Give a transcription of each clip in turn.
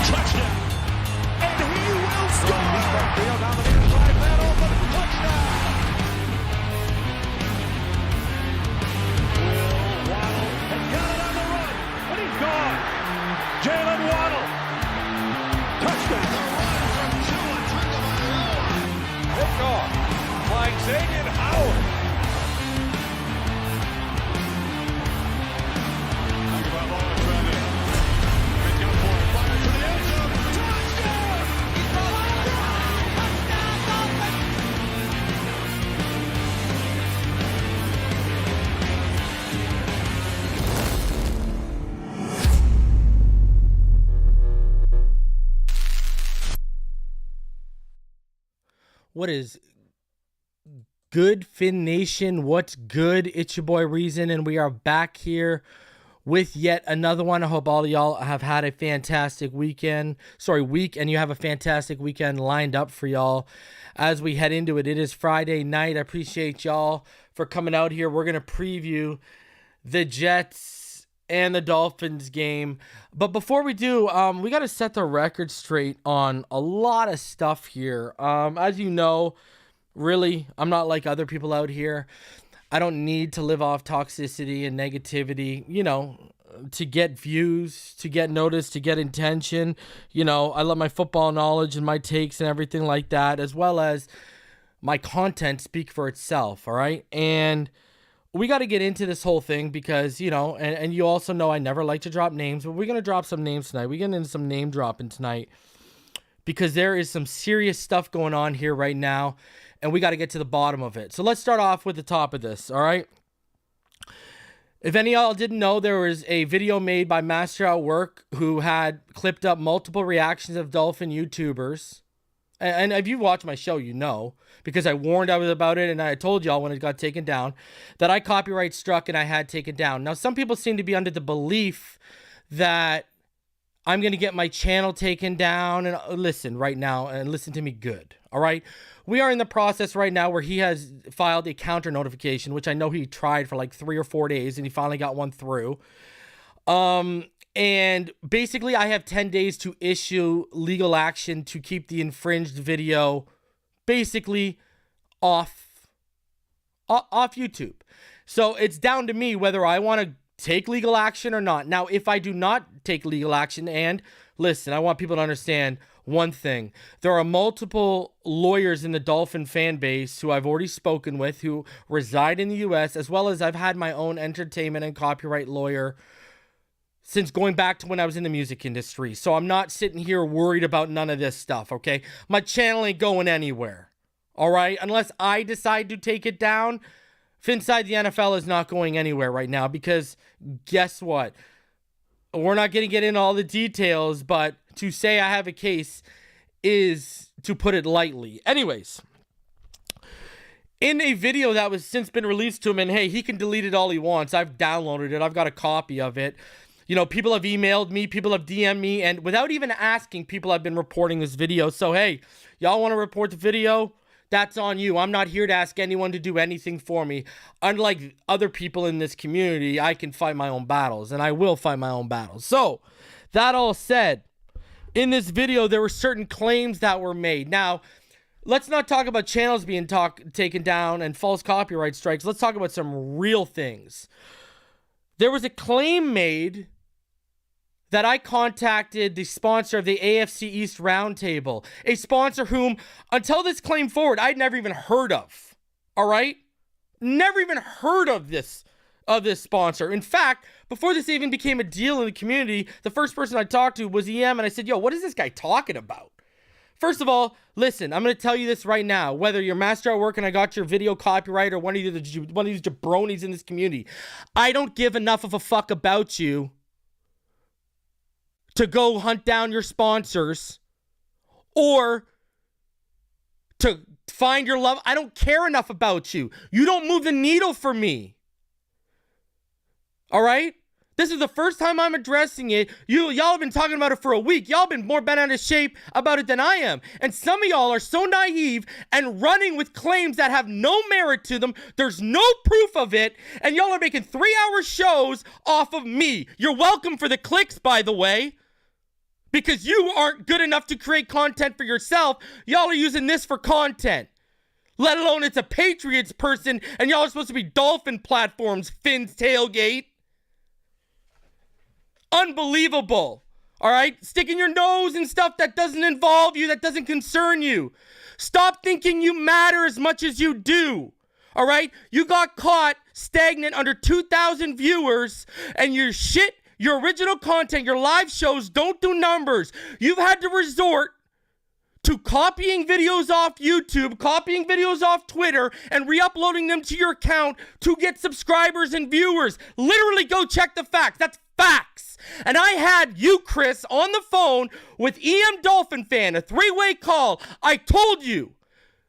Touchdown. And he will score. Field down the near side. Man open. Touchdown. Will Waddle has got it on the run. And he's gone. Jalen Waddle. Touchdown. The run from Tua Tagovailoa. Pick off by Xavier Howard. What is good, Fin Nation? What's good? It's your boy Reason, and we are back here with yet another one. I hope all of y'all have had a fantastic week, and you have a fantastic weekend lined up for y'all as we head into it. It is Friday night. I appreciate y'all for coming out here. We're going to preview the Jets and the Dolphins game. But before we do, we got to set the record straight on a lot of stuff here. As you know, really, I'm not like other people out here. I don't need to live off toxicity and negativity, to get views, to get noticed, to get attention. I let my football knowledge and my takes and everything like that, as well as my content speak for itself, all right? And we got to get into this whole thing because, and you also know I never like to drop names, but we're going to drop some names tonight. We're getting into some name dropping tonight because there is some serious stuff going on here right now, and we got to get to the bottom of it. So let's start off with the top of this, all right? If any of y'all didn't know, there was a video made by Master at Work who had clipped up multiple reactions of Dolphin YouTubers. And if you watch my show, you know, because I warned about it and I told y'all when it got taken down that I copyright struck and I had taken down. Now, some people seem to be under the belief that I'm going to get my channel taken down. And listen right now and listen to me good. All right. We are in the process right now where he has filed a counter notification, which I know he tried for like 3 or 4 days and he finally got one through. And basically, I have 10 days to issue legal action to keep the infringed video basically off YouTube. So it's down to me whether I want to take legal action or not. Now, if I do not take legal action, and listen, I want people to understand one thing. There are multiple lawyers in the Dolphin fan base who I've already spoken with who reside in the U.S., as well as I've had my own entertainment and copyright lawyer since going back to when I was in the music industry. So I'm not sitting here worried about none of this stuff, okay? My channel ain't going anywhere, all right? Unless I decide to take it down, Finside the NFL is not going anywhere right now because guess what? We're not going to get into all the details, but to say I have a case is to put it lightly. Anyways, in a video that was since been released to him, and hey, he can delete it all he wants. I've downloaded it. I've got a copy of it. People have emailed me, people have DM'd me, and without even asking, people have been reporting this video. So, hey, y'all want to report the video? That's on you. I'm not here to ask anyone to do anything for me. Unlike other people in this community, I can fight my own battles, and I will fight my own battles. So, that all said, in this video, there were certain claims that were made. Now, let's not talk about channels being taken down and false copyright strikes. Let's talk about some real things. There was a claim made that I contacted the sponsor of the AFC East Roundtable, a sponsor whom, until this claim forward, I'd never even heard of. All right? Never even heard of this sponsor. In fact, before this even became a deal in the community, the first person I talked to was EM, and I said, yo, what is this guy talking about? First of all, listen, I'm going to tell you this right now. Whether you're Master at Work and I got your video copyright or one of these jabronis in this community, I don't give enough of a fuck about you to go hunt down your sponsors or to find your love. I don't care enough about you. You don't move the needle for me. All right? This is the first time I'm addressing it. Y'all have been talking about it for a week. Y'all have been more bent out of shape about it than I am. And some of y'all are so naive and running with claims that have no merit to them. There's no proof of it. And y'all are making 3-hour shows off of me. You're welcome for the clicks, by the way. Because you aren't good enough to create content for yourself. Y'all are using this for content. Let alone it's a Patriots person and y'all are supposed to be Dolphin platforms, Finn's tailgate. Unbelievable. All right? Sticking your nose in stuff that doesn't involve you, that doesn't concern you. Stop thinking you matter as much as you do. All right? You got caught stagnant under 2,000 viewers and your shit, your original content, your live shows don't do numbers. You've had to resort to copying videos off YouTube, copying videos off Twitter, and re-uploading them to your account to get subscribers and viewers. Literally go check the facts. That's facts. And I had you, Chris, on the phone with EM Dolphin fan, a three-way call. I told you,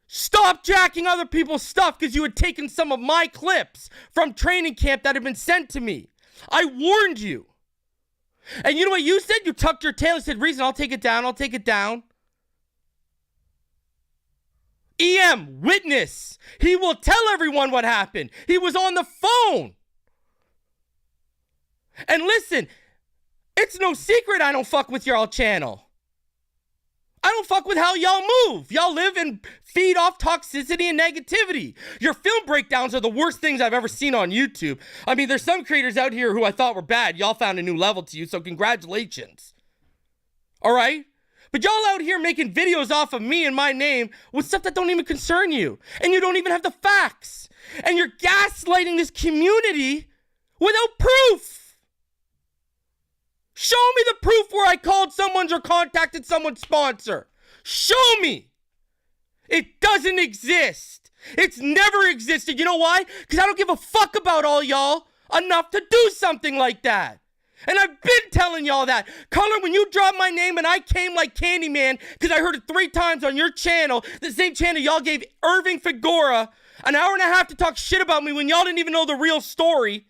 stop jacking other people's stuff because you had taken some of my clips from training camp that had been sent to me. I warned you. And you know what you said? You tucked your tail and said, Reason, I'll take it down, I'll take it down. EM, witness. He will tell everyone what happened. He was on the phone. And listen, it's no secret I don't fuck with y'all channel. I don't fuck with how y'all move. Y'all live and feed off toxicity and negativity. Your film breakdowns are the worst things I've ever seen on YouTube. I mean, there's some creators out here who I thought were bad. Y'all found a new level to you, so congratulations. All right? But y'all out here making videos off of me and my name with stuff that don't even concern you. And you don't even have the facts. And you're gaslighting this community without proof. Show me the proof where I called someone's or contacted someone's sponsor. Show me. It doesn't exist. It's never existed. You know why? Because I don't give a fuck about all y'all enough to do something like that. And I've been telling y'all that. Color, when you dropped my name and I came like Candyman because I heard it 3 times on your channel, the same channel y'all gave Irving Figueroa an hour and a half to talk shit about me when y'all didn't even know the real story.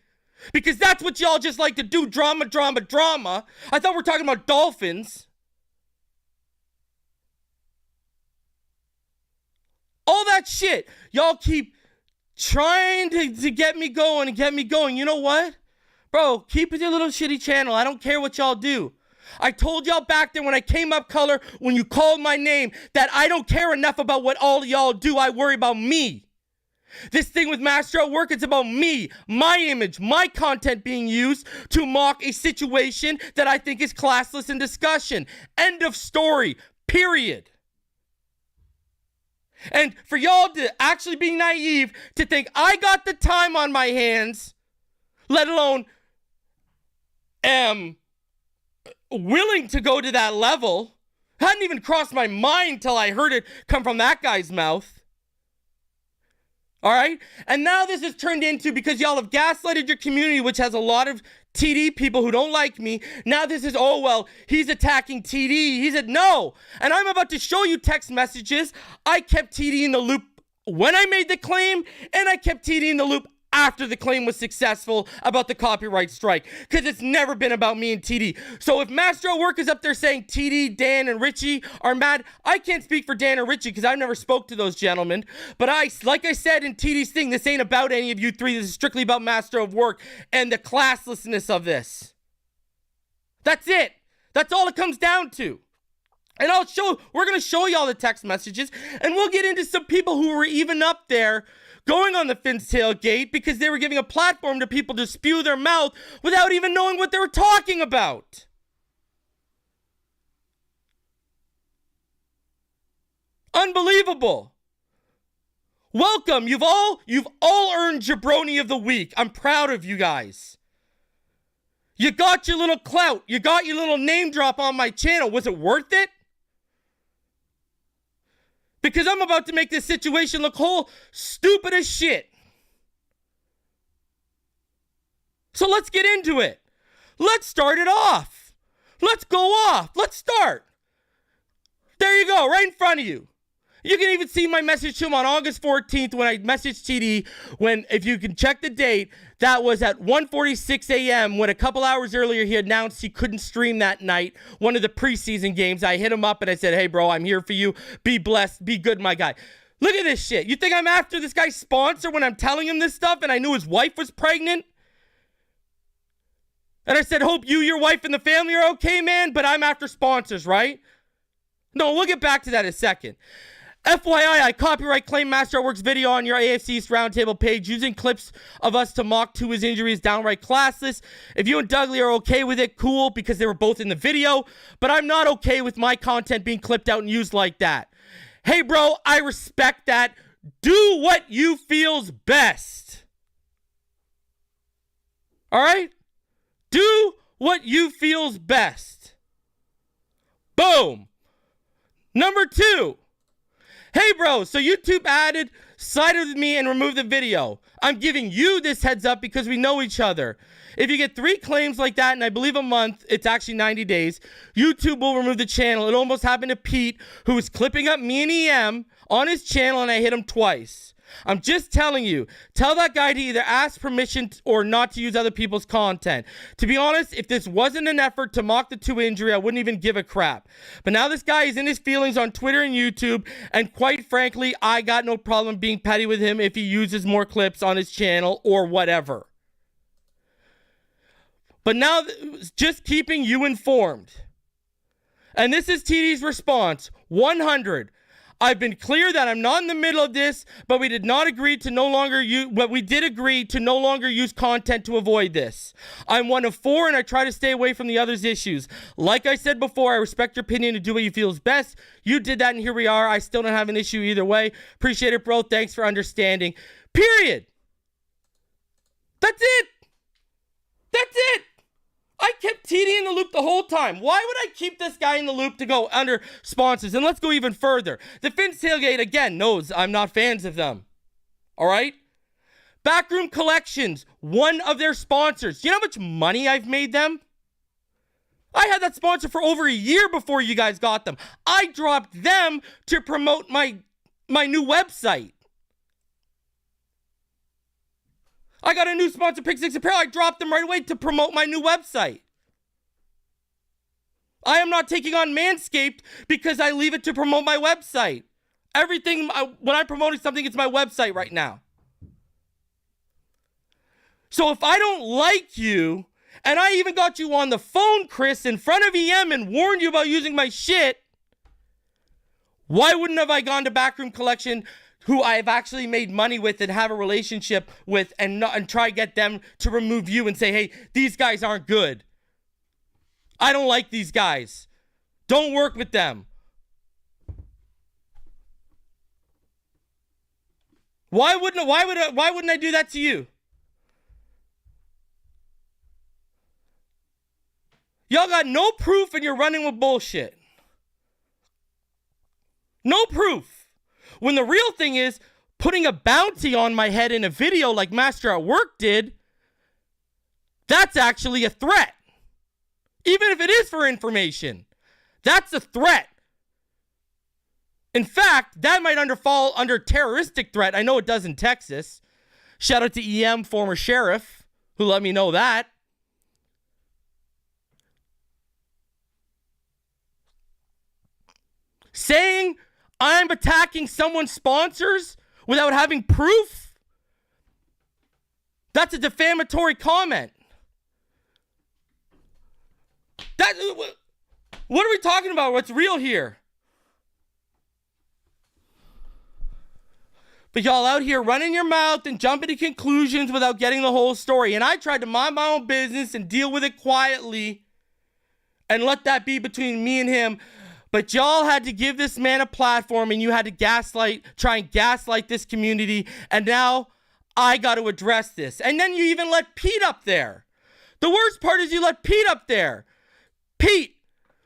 Because that's what y'all just like to do, drama, drama, drama. I thought we were talking about Dolphins. All that shit. Y'all keep trying to get me going and get me going. You know what? Bro, keep with your little shitty channel. I don't care what y'all do. I told y'all back there when I came up, Color, when you called my name, that I don't care enough about what all y'all do. I worry about me. This thing with Master at Work, it's about me, my image, my content being used to mock a situation that I think is classless in discussion. End of story. Period. And for y'all to actually be naive to think I got the time on my hands, let alone am willing to go to that level, hadn't even crossed my mind till I heard it come from that guy's mouth. All right? And now this has turned into, because y'all have gaslighted your community, which has a lot of TD people who don't like me. Now this is, oh, well, he's attacking TD. He said, no. And I'm about to show you text messages. I kept TD in the loop when I made the claim, and I kept TD in the loop after the claim was successful about the copyright strike, because it's never been about me and TD. So if Master at Work is up there saying TD, Dan, and Richie are mad, I can't speak for Dan or Richie because I've never spoke to those gentlemen. But like I said in TD's thing, this ain't about any of you three. This is strictly about Master of Work and the classlessness of this. That's it. That's all it comes down to. And we're going to show y'all the text messages, and we'll get into some people who were even up there going on the Finn's tailgate because they were giving a platform to people to spew their mouth without even knowing what they were talking about. Unbelievable. Welcome. You've all earned Jabroni of the Week. I'm proud of you guys. You got your little clout. You got your little name drop on my channel. Was it worth it? Because I'm about to make this situation look whole stupid as shit. So let's get into it. Let's start it off. Let's go off. Let's start. There you go, right in front of you. You can even see my message to him on August 14th when I messaged TD, when, if you can check the date, that was at 1:46 a.m. when a couple hours earlier he announced he couldn't stream that night, one of the preseason games. I hit him up and I said, hey, bro, I'm here for you. Be blessed. Be good, my guy. Look at this shit. You think I'm after this guy's sponsor when I'm telling him this stuff and I knew his wife was pregnant? And I said, hope you, your wife, and the family are okay, man, but I'm after sponsors, right? No, we'll get back to that in a second. FYI, I copyright claim Master at Work's video on your AFC East Roundtable page. Using clips of us to mock Tua's injury is downright classless. If you and Dougley are okay with it, cool, because they were both in the video. But I'm not okay with my content being clipped out and used like that. Hey, bro, I respect that. Do what you feel's best. All right? Do what you feel's best. Boom. Number 2. Hey, bro, so YouTube added, sided with me, and removed the video. I'm giving you this heads up because we know each other. If you get 3 claims like that in, I believe, a month, it's actually 90 days, YouTube will remove the channel. It almost happened to Pete, who was clipping up me and EM on his channel, and I hit him twice. I'm just telling you, tell that guy to either ask permission or not to use other people's content. To be honest, if this wasn't an effort to mock the Tua injury, I wouldn't even give a crap. But now this guy is in his feelings on Twitter and YouTube, and quite frankly, I got no problem being petty with him if he uses more clips on his channel or whatever. But now, just keeping you informed. And this is TD's response, 100. I've been clear that I'm not in the middle of this, but we did agree to no longer use content to avoid this. I'm one of 4 and I try to stay away from the others' issues. Like I said before, I respect your opinion and do what you feel is best. You did that and here we are. I still don't have an issue either way. Appreciate it, bro. Thanks for understanding. Period. That's it. That's it. I kept TD in the loop the whole time. Why would I keep this guy in the loop to go under sponsors? And let's go even further. The Finns Tailgate, again, knows I'm not fans of them. All right? Backroom Collections, one of their sponsors. You know how much money I've made them? I had that sponsor for over a year before you guys got them. I dropped them to promote my new website. I got a new sponsor, Pick 6 Apparel. I dropped them right away to promote my new website. I am not taking on Manscaped because I leave it to promote my website. Everything, when I'm promoting something, it's my website right now. So if I don't like you, and I even got you on the phone, Chris, in front of EM and warned you about using my shit, why wouldn't have I gone to Backroom Collection, who I've actually made money with and have a relationship with, and try to get them to remove you and say, hey, these guys aren't good. I don't like these guys. Don't work with them. Why wouldn't I do that to you? Y'all got no proof and you're running with bullshit. No proof. When the real thing is putting a bounty on my head in a video like Master at Work did, that's actually a threat. Even if it is for information, that's a threat. In fact, that might fall under terroristic threat. I know it does in Texas. Shout out to EM, former sheriff, who let me know that. Saying I'm attacking someone's sponsors without having proof? That's a defamatory comment. What are we talking about? What's real here? But y'all out here running your mouth and jumping to conclusions without getting the whole story. And I tried to mind my own business and deal with it quietly and let that be between me and him. But y'all had to give this man a platform and you had to try and gaslight this community. And now I got to address this. And then you even let Pete up there. The worst part is you let Pete up there. Pete,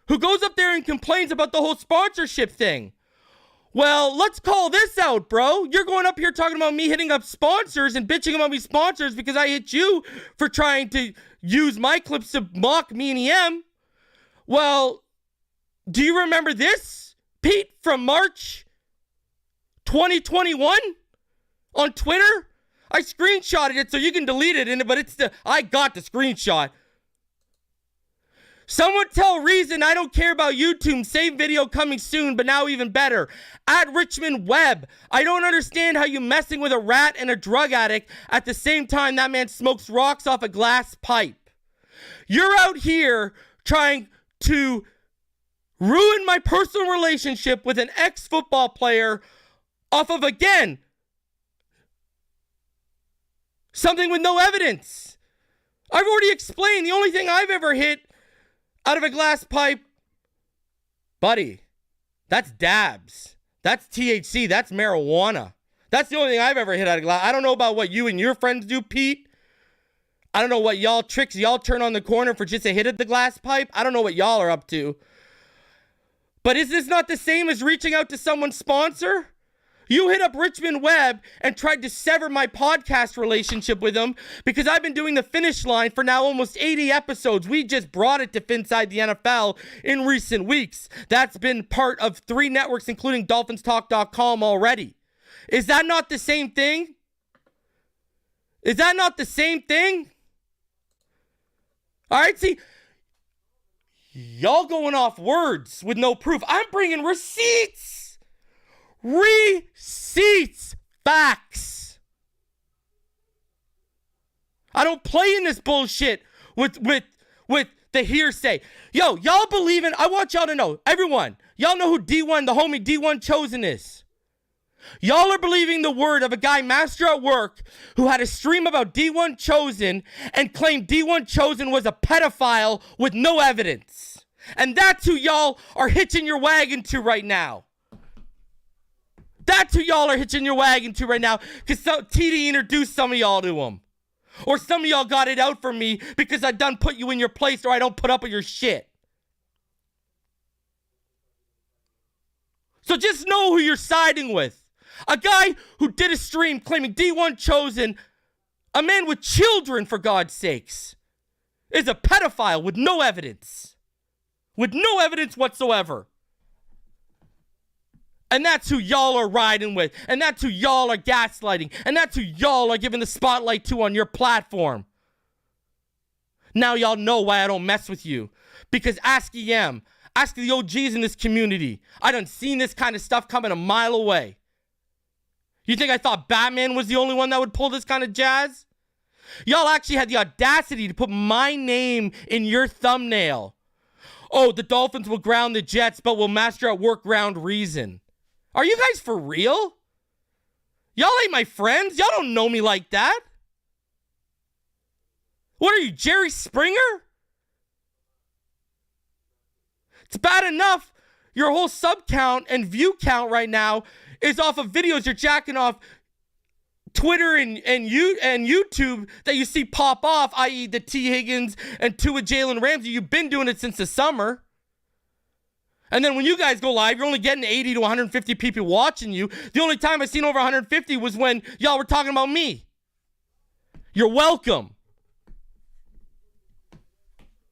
who goes up there and complains about the whole sponsorship thing. Well, let's call this out, bro. You're going up here talking about me hitting up sponsors and bitching about me sponsors because I hit you for trying to use my clips to mock me and EM. Well, do you remember this, Pete, from March 2021 on Twitter? I screenshotted it so you can delete it, but I got the screenshot. Someone tell Reason I don't care about YouTube. Same video coming soon, but now even better. At Richmond Webb. I don't understand how you messing with a rat and a drug addict at the same time that man smokes rocks off a glass pipe. You're out here trying to ruin my personal relationship with an ex-football player off of, again, something with no evidence. I've already explained the only thing I've ever hit out of a glass pipe, buddy, that's dabs. That's THC. That's marijuana. That's the only thing I've ever hit out of glass. I don't know about what you and your friends do, Pete. I don't know what y'all tricks y'all turn on the corner for just a hit at the glass pipe. I don't know what y'all are up to. But is this not the same as reaching out to someone's sponsor? You hit up Richmond Webb and tried to sever my podcast relationship with him because I've been doing the finish line for now almost 80 episodes. We just brought it to Finside the NFL in recent weeks. That's been part of 3 networks, including DolphinsTalk.com already. Is that not the same thing? Is that not the same thing? All right, see, y'all going off words with no proof. I'm bringing receipts. Receipts. Facts. I don't play in this bullshit with the hearsay. Yo, y'all believe in, I want y'all to know, everyone, y'all know who D1, the homie D1 Chosen is. Y'all are believing the word of a guy, Master at Work, who had a stream about D1 Chosen and claimed D1 Chosen was a pedophile with no evidence. And that's who y'all are hitching your wagon to right now. That's who y'all are hitching your wagon to right now, because TD introduced some of y'all to him. Or some of y'all got it out for me because I done put you in your place, or I don't put up with your shit. So just know who you're siding with. A guy who did a stream claiming D1 Chosen, a man with children for God's sakes, is a pedophile with no evidence. With no evidence whatsoever. And that's who y'all are riding with. And that's who y'all are gaslighting. And that's who y'all are giving the spotlight to on your platform. Now y'all know why I don't mess with you. Because ask EM. Ask the OGs in this community. I done seen this kind of stuff coming a mile away. You think I thought Batman was the only one that would pull this kind of jazz? Y'all actually had the audacity to put my name in your thumbnail. Oh, the Dolphins will ground the Jets, but will Master at Work ground Reason. Are you guys for real? Y'all ain't my friends. Y'all don't know me like that. What are you, Jerry Springer? It's bad enough your whole sub count and view count right now is off of videos you're jacking off Twitter and YouTube that you see pop off, i.e. the T. Higgins and Tua Jalen Ramsey. You've been doing it since the summer. And then when you guys go live, you're only getting 80 to 150 people watching you. The only time I've seen over 150 was when y'all were talking about me. You're welcome.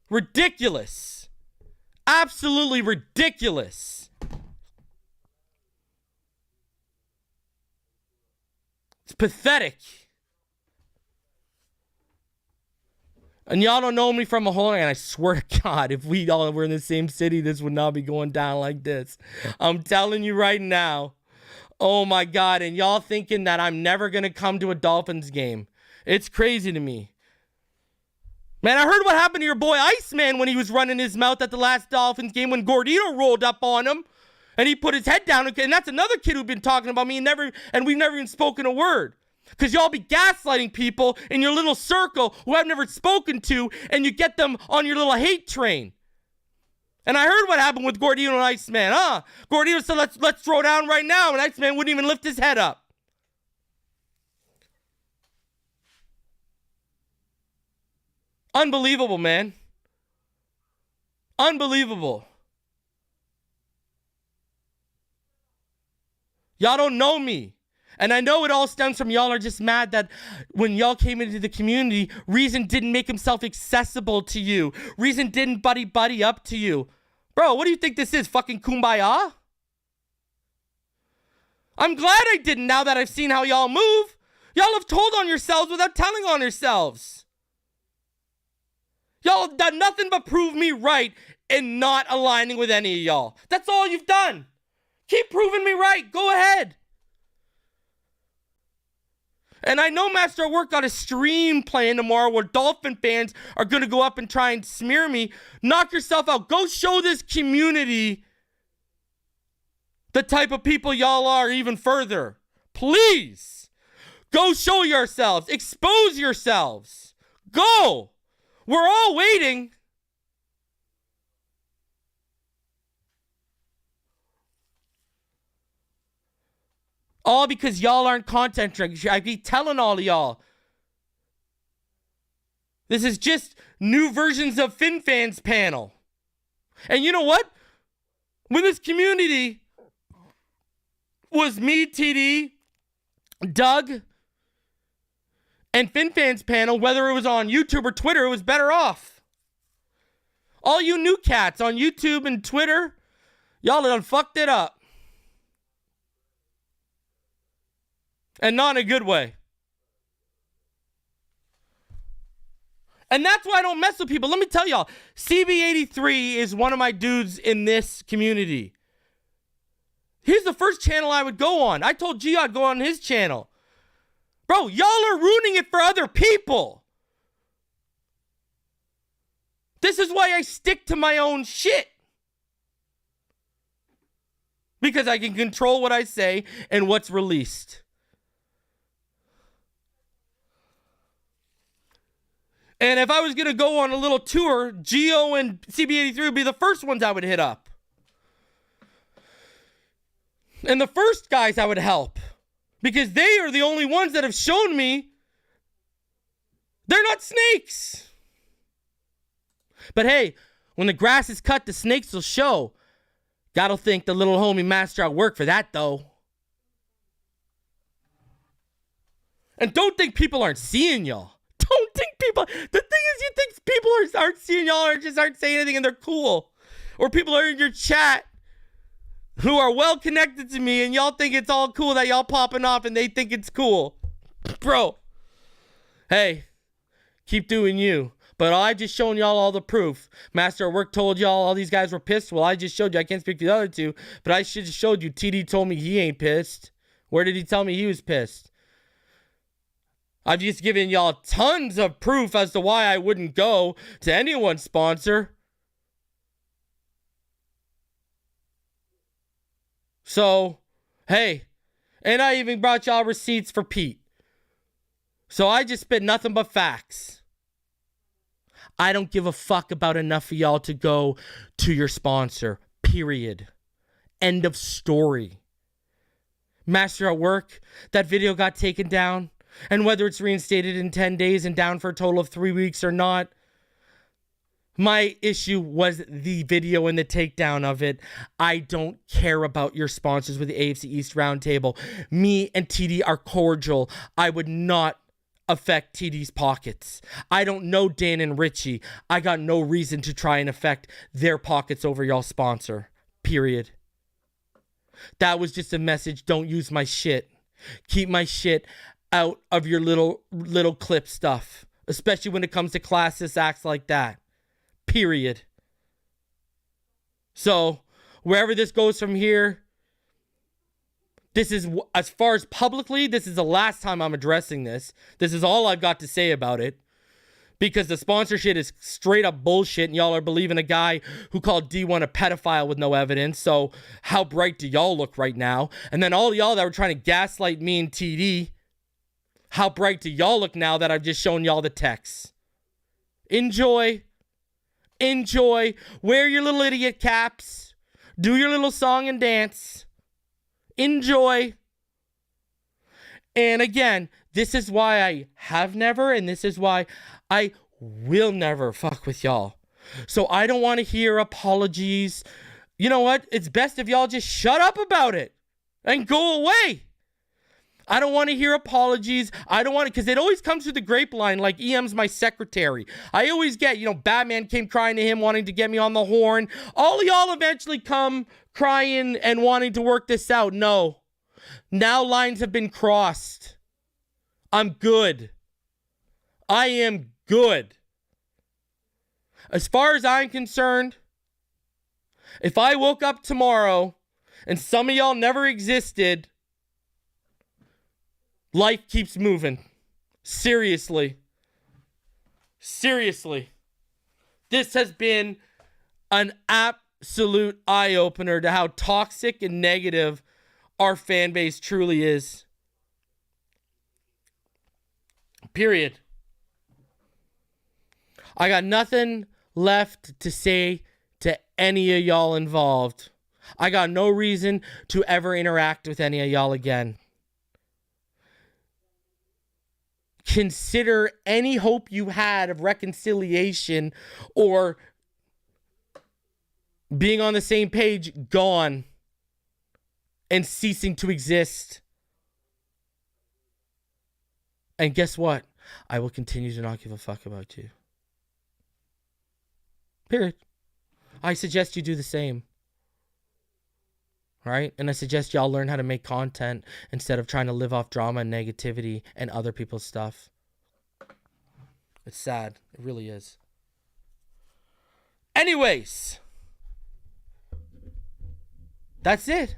Ridiculous. Absolutely ridiculous. It's pathetic. And y'all don't know me from a hole, and I swear to God, if we all were in the same city, this would not be going down like this. I'm telling you right now. Oh my God, and y'all thinking that I'm never going to come to a Dolphins game. It's crazy to me. Man, I heard what happened to your boy Iceman when he was running his mouth at the last Dolphins game when Gordito rolled up on him and he put his head down. And that's another kid who's been talking about me and we've never even spoken a word. Because y'all be gaslighting people in your little circle who I've never spoken to, and you get them on your little hate train. And I heard what happened with Gordito and Iceman. Gordito said, let's throw down right now, and Iceman wouldn't even lift his head up. Unbelievable, man. Unbelievable. Y'all don't know me. And I know it all stems from y'all are just mad that when y'all came into the community, Reason didn't make himself accessible to you. Reason didn't buddy up to you. Bro, what do you think this is? Fucking Kumbaya? I'm glad I didn't now that I've seen how y'all move. Y'all have told on yourselves without telling on yourselves. Y'all have done nothing but prove me right in not aligning with any of y'all. That's all you've done. Keep proving me right. Go ahead. And I know Master at Work got a stream playing tomorrow where Dolphin fans are going to go up and try and smear me. Knock yourself out. Go show this community the type of people y'all are even further. Please. Go show yourselves. Expose yourselves. Go. We're all waiting. All because y'all aren't content drinkers. I be telling all of y'all. This is just new versions of FinFans panel. And you know what? When this community was me, TD, Doug, and FinFans panel, whether it was on YouTube or Twitter, it was better off. All you new cats on YouTube and Twitter, y'all done fucked it up. And not in a good way. And that's why I don't mess with people. Let me tell y'all, CB83 is one of my dudes in this community. He's the first channel I would go on. I told G I'd go on his channel. Bro, y'all are ruining it for other people. This is why I stick to my own shit. Because I can control what I say and what's released. And if I was going to go on a little tour, Geo and CB83 would be the first ones I would hit up. And the first guys I would help. Because they are the only ones that have shown me they're not snakes. But hey, when the grass is cut, the snakes will show. Gotta thank the little homie Master at Work for that, though. And don't think people aren't seeing y'all. Don't think people... The thing is, you think people aren't seeing y'all or just aren't saying anything and they're cool. Or people are in your chat who are well connected to me and y'all think it's all cool that y'all popping off and they think it's cool. Bro. Hey. Keep doing you. But I just shown y'all all the proof. Master at Work told y'all all these guys were pissed. Well, I just showed you. I can't speak for the other two. But I should have showed you. TD told me he ain't pissed. Where did he tell me he was pissed? I've just given y'all tons of proof as to why I wouldn't go to anyone's sponsor. So, hey. And I even brought y'all receipts for Pete. So I just spit nothing but facts. I don't give a fuck about enough of y'all to go to your sponsor. Period. End of story. Master at Work, that video got taken down. And whether it's reinstated in 10 days and down for a total of 3 weeks or not, my issue was the video and the takedown of it. I don't care about your sponsors with the AFC East Roundtable. Me and TD are cordial. I would not affect TD's pockets. I don't know Dan and Richie. I got no reason to try and affect their pockets over y'all sponsor. Period. That was just a message. Don't use my shit. Keep my shit out of your little clip stuff, especially when it comes to classist acts like that. Period. So, wherever this goes from here, this is, as far as publicly, this is the last time I'm addressing this. This is all I've got to say about it. Because the sponsorship is straight up bullshit and y'all are believing a guy who called D1 a pedophile with no evidence. So, how bright do y'all look right now? And then all y'all that were trying to gaslight me and TD, how bright do y'all look now that I've just shown y'all the text? Enjoy. Enjoy. Wear your little idiot caps. Do your little song and dance. Enjoy. And again, this is why I have never, and this is why I will never fuck with y'all. So I don't want to hear apologies. You know what? It's best if y'all just shut up about it and go away. I don't want to hear apologies. I don't want to, because it always comes through the grapevine like EM's my secretary. I always get, Batman came crying to him wanting to get me on the horn. All of y'all eventually come crying and wanting to work this out. No. Now lines have been crossed. I'm good. I am good. As far as I'm concerned, if I woke up tomorrow and some of y'all never existed, Life keeps moving. Seriously. This has been an absolute eye-opener to how toxic and negative our fan base truly is. Period. I got nothing left to say to any of y'all involved. I got no reason to ever interact with any of y'all again. Consider any hope you had of reconciliation or being on the same page gone and ceasing to exist. And guess what? I will continue to not give a fuck about you. Period. I suggest you do the same. Right? And I suggest y'all learn how to make content instead of trying to live off drama and negativity and other people's stuff. It's sad. It really is. Anyways. That's it.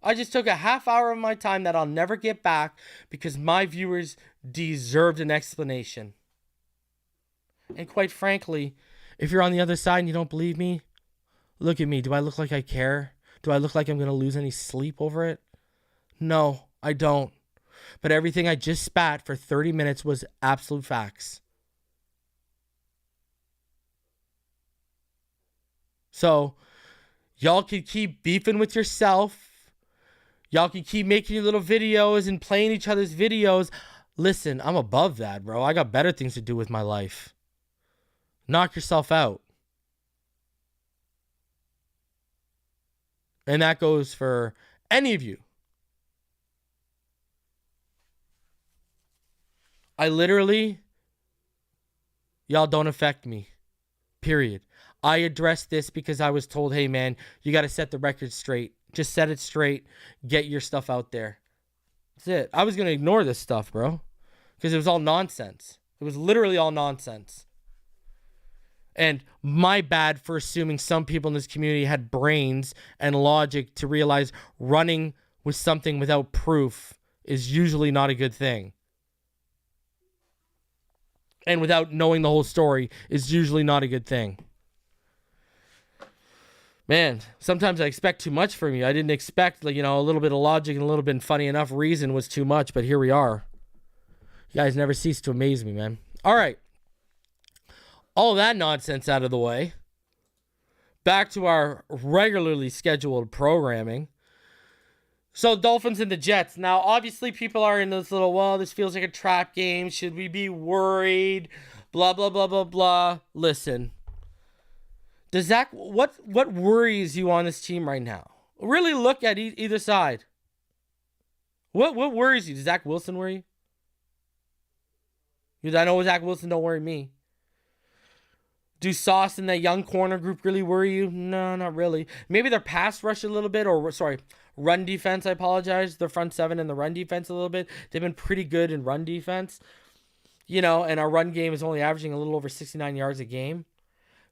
I just took a half hour of my time that I'll never get back because my viewers deserved an explanation. And quite frankly, if you're on the other side and you don't believe me, look at me. Do I look like I care? Do I look like I'm going to lose any sleep over it? No, I don't. But everything I just spat for 30 minutes was absolute facts. So, y'all can keep beefing with yourself. Y'all can keep making your little videos and playing each other's videos. Listen, I'm above that, bro. I got better things to do with my life. Knock yourself out. And that goes for any of you. Y'all don't affect me. Period. I addressed this because I was told, hey man, you got to set the record straight. Just set it straight. Get your stuff out there. That's it. I was going to ignore this stuff, bro. Because it was all nonsense. It was literally all nonsense. And my bad for assuming some people in this community had brains and logic to realize running with something without proof is usually not a good thing. And without knowing the whole story is usually not a good thing. Man, sometimes I expect too much from you. I didn't expect, a little bit of logic and a little bit funny enough reason was too much, but here we are. You guys never cease to amaze me, man. All right. All that nonsense out of the way. Back to our regularly scheduled programming. So, Dolphins and the Jets. Now, obviously, people are in this little, this feels like a trap game. Should we be worried? Blah, blah, blah, blah, blah. Listen. What worries you on this team right now? Really look at either side. What worries you? Does Zach Wilson worry you? I know Zach Wilson don't worry me. Do Sauce and that young corner group really worry you? No, not really. Maybe their pass rush a little bit, run defense, I apologize. Their front seven and the run defense a little bit. They've been pretty good in run defense. And our run game is only averaging a little over 69 yards a game.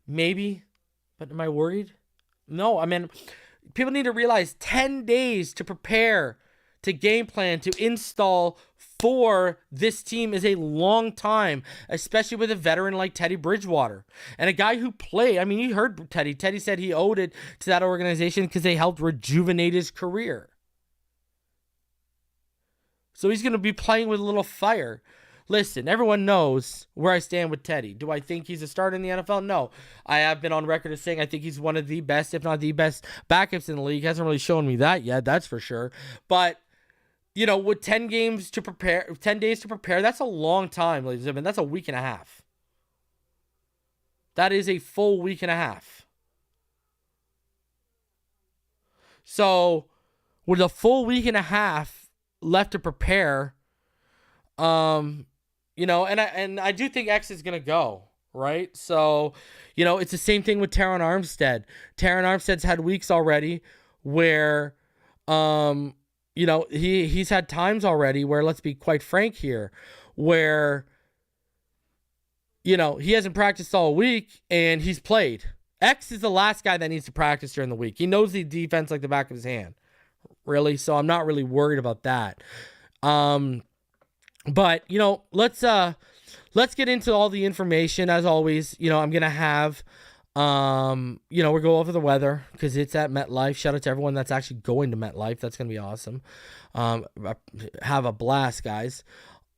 Maybe. But am I worried? No, people need to realize 10 days to prepare, to game plan, to install for this team is a long time, especially with a veteran like Teddy Bridgewater. And a guy who played, you heard Teddy. Teddy said he owed it to that organization because they helped rejuvenate his career. So he's going to be playing with a little fire. Listen, everyone knows where I stand with Teddy. Do I think he's a starter in the NFL? No. I have been on record as saying I think he's one of the best, if not the best, backups in the league. He hasn't really shown me that yet, that's for sure. But, with 10 days to prepare, that's a long time, ladies and gentlemen. That's a week and a half. That is a full week and a half. So, with a full week and a half left to prepare, and I do think X is going to go, right? So, it's the same thing with Terron Armstead. Terron Armstead's had weeks already where, he's had times already where, let's be quite frank here, where, he hasn't practiced all week and he's played. X is the last guy that needs to practice during the week. He knows the defense like the back of his hand. Really? So I'm not really worried about that. But, let's get into all the information. As always, I'm going to have, we'll go over the weather because it's at MetLife. Shout out to everyone that's actually going to MetLife. That's going to be awesome. Have a blast, guys.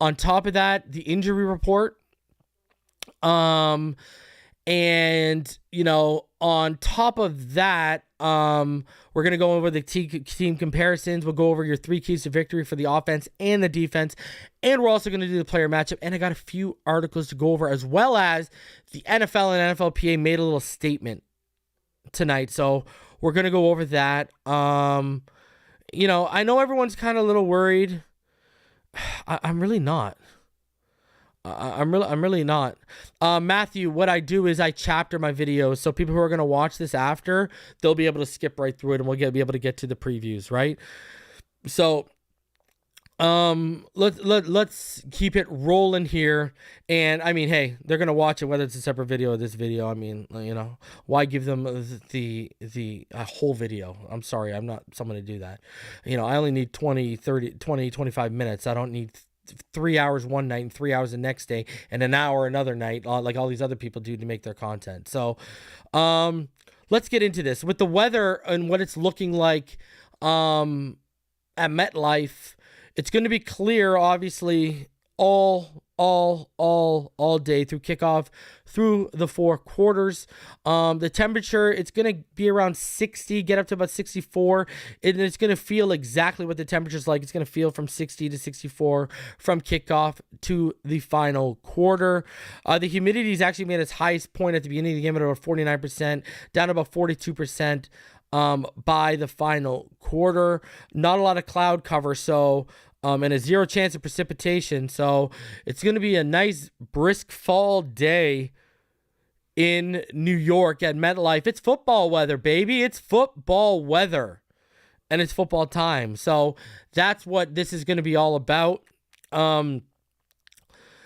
On top of that, the injury report. On top of that, we're going to go over the team comparisons. We'll go over your 3 keys to victory for the offense and the defense. And we're also going to do the player matchup. And I got a few articles to go over, as well as the NFL and NFLPA made a little statement tonight. So we're going to go over that. I know everyone's kind of a little worried. I'm really not. I'm really not. Matthew, what I do is I chapter my videos, so people who are going to watch this after, they'll be able to skip right through it, and we'll be able to get to the previews, right? So, let's keep it rolling here. And I mean, hey, they're going to watch it whether it's a separate video or this video. I mean, why give them the whole video? I'm sorry, I'm not someone to do that. I only need 25 minutes. I don't need 3 hours one night and 3 hours the next day and an hour another night, like all these other people do to make their content. So let's get into this with the weather and what it's looking like at MetLife. It's going to be clear, obviously, all day through kickoff through the 4 quarters. The temperature, it's going to be around 60, get up to about 64, and it's going to feel exactly what the temperature's like. It's going to feel from 60 to 64 from kickoff to the final quarter. The humidity is actually made its highest point at the beginning of the game at about 49%, down to about 42% by the final quarter. Not a lot of cloud cover, so and a 0 chance of precipitation. So it's going to be a nice brisk fall day in New York at MetLife. It's football weather, baby. It's football weather, and it's football time. So that's what this is going to be all about.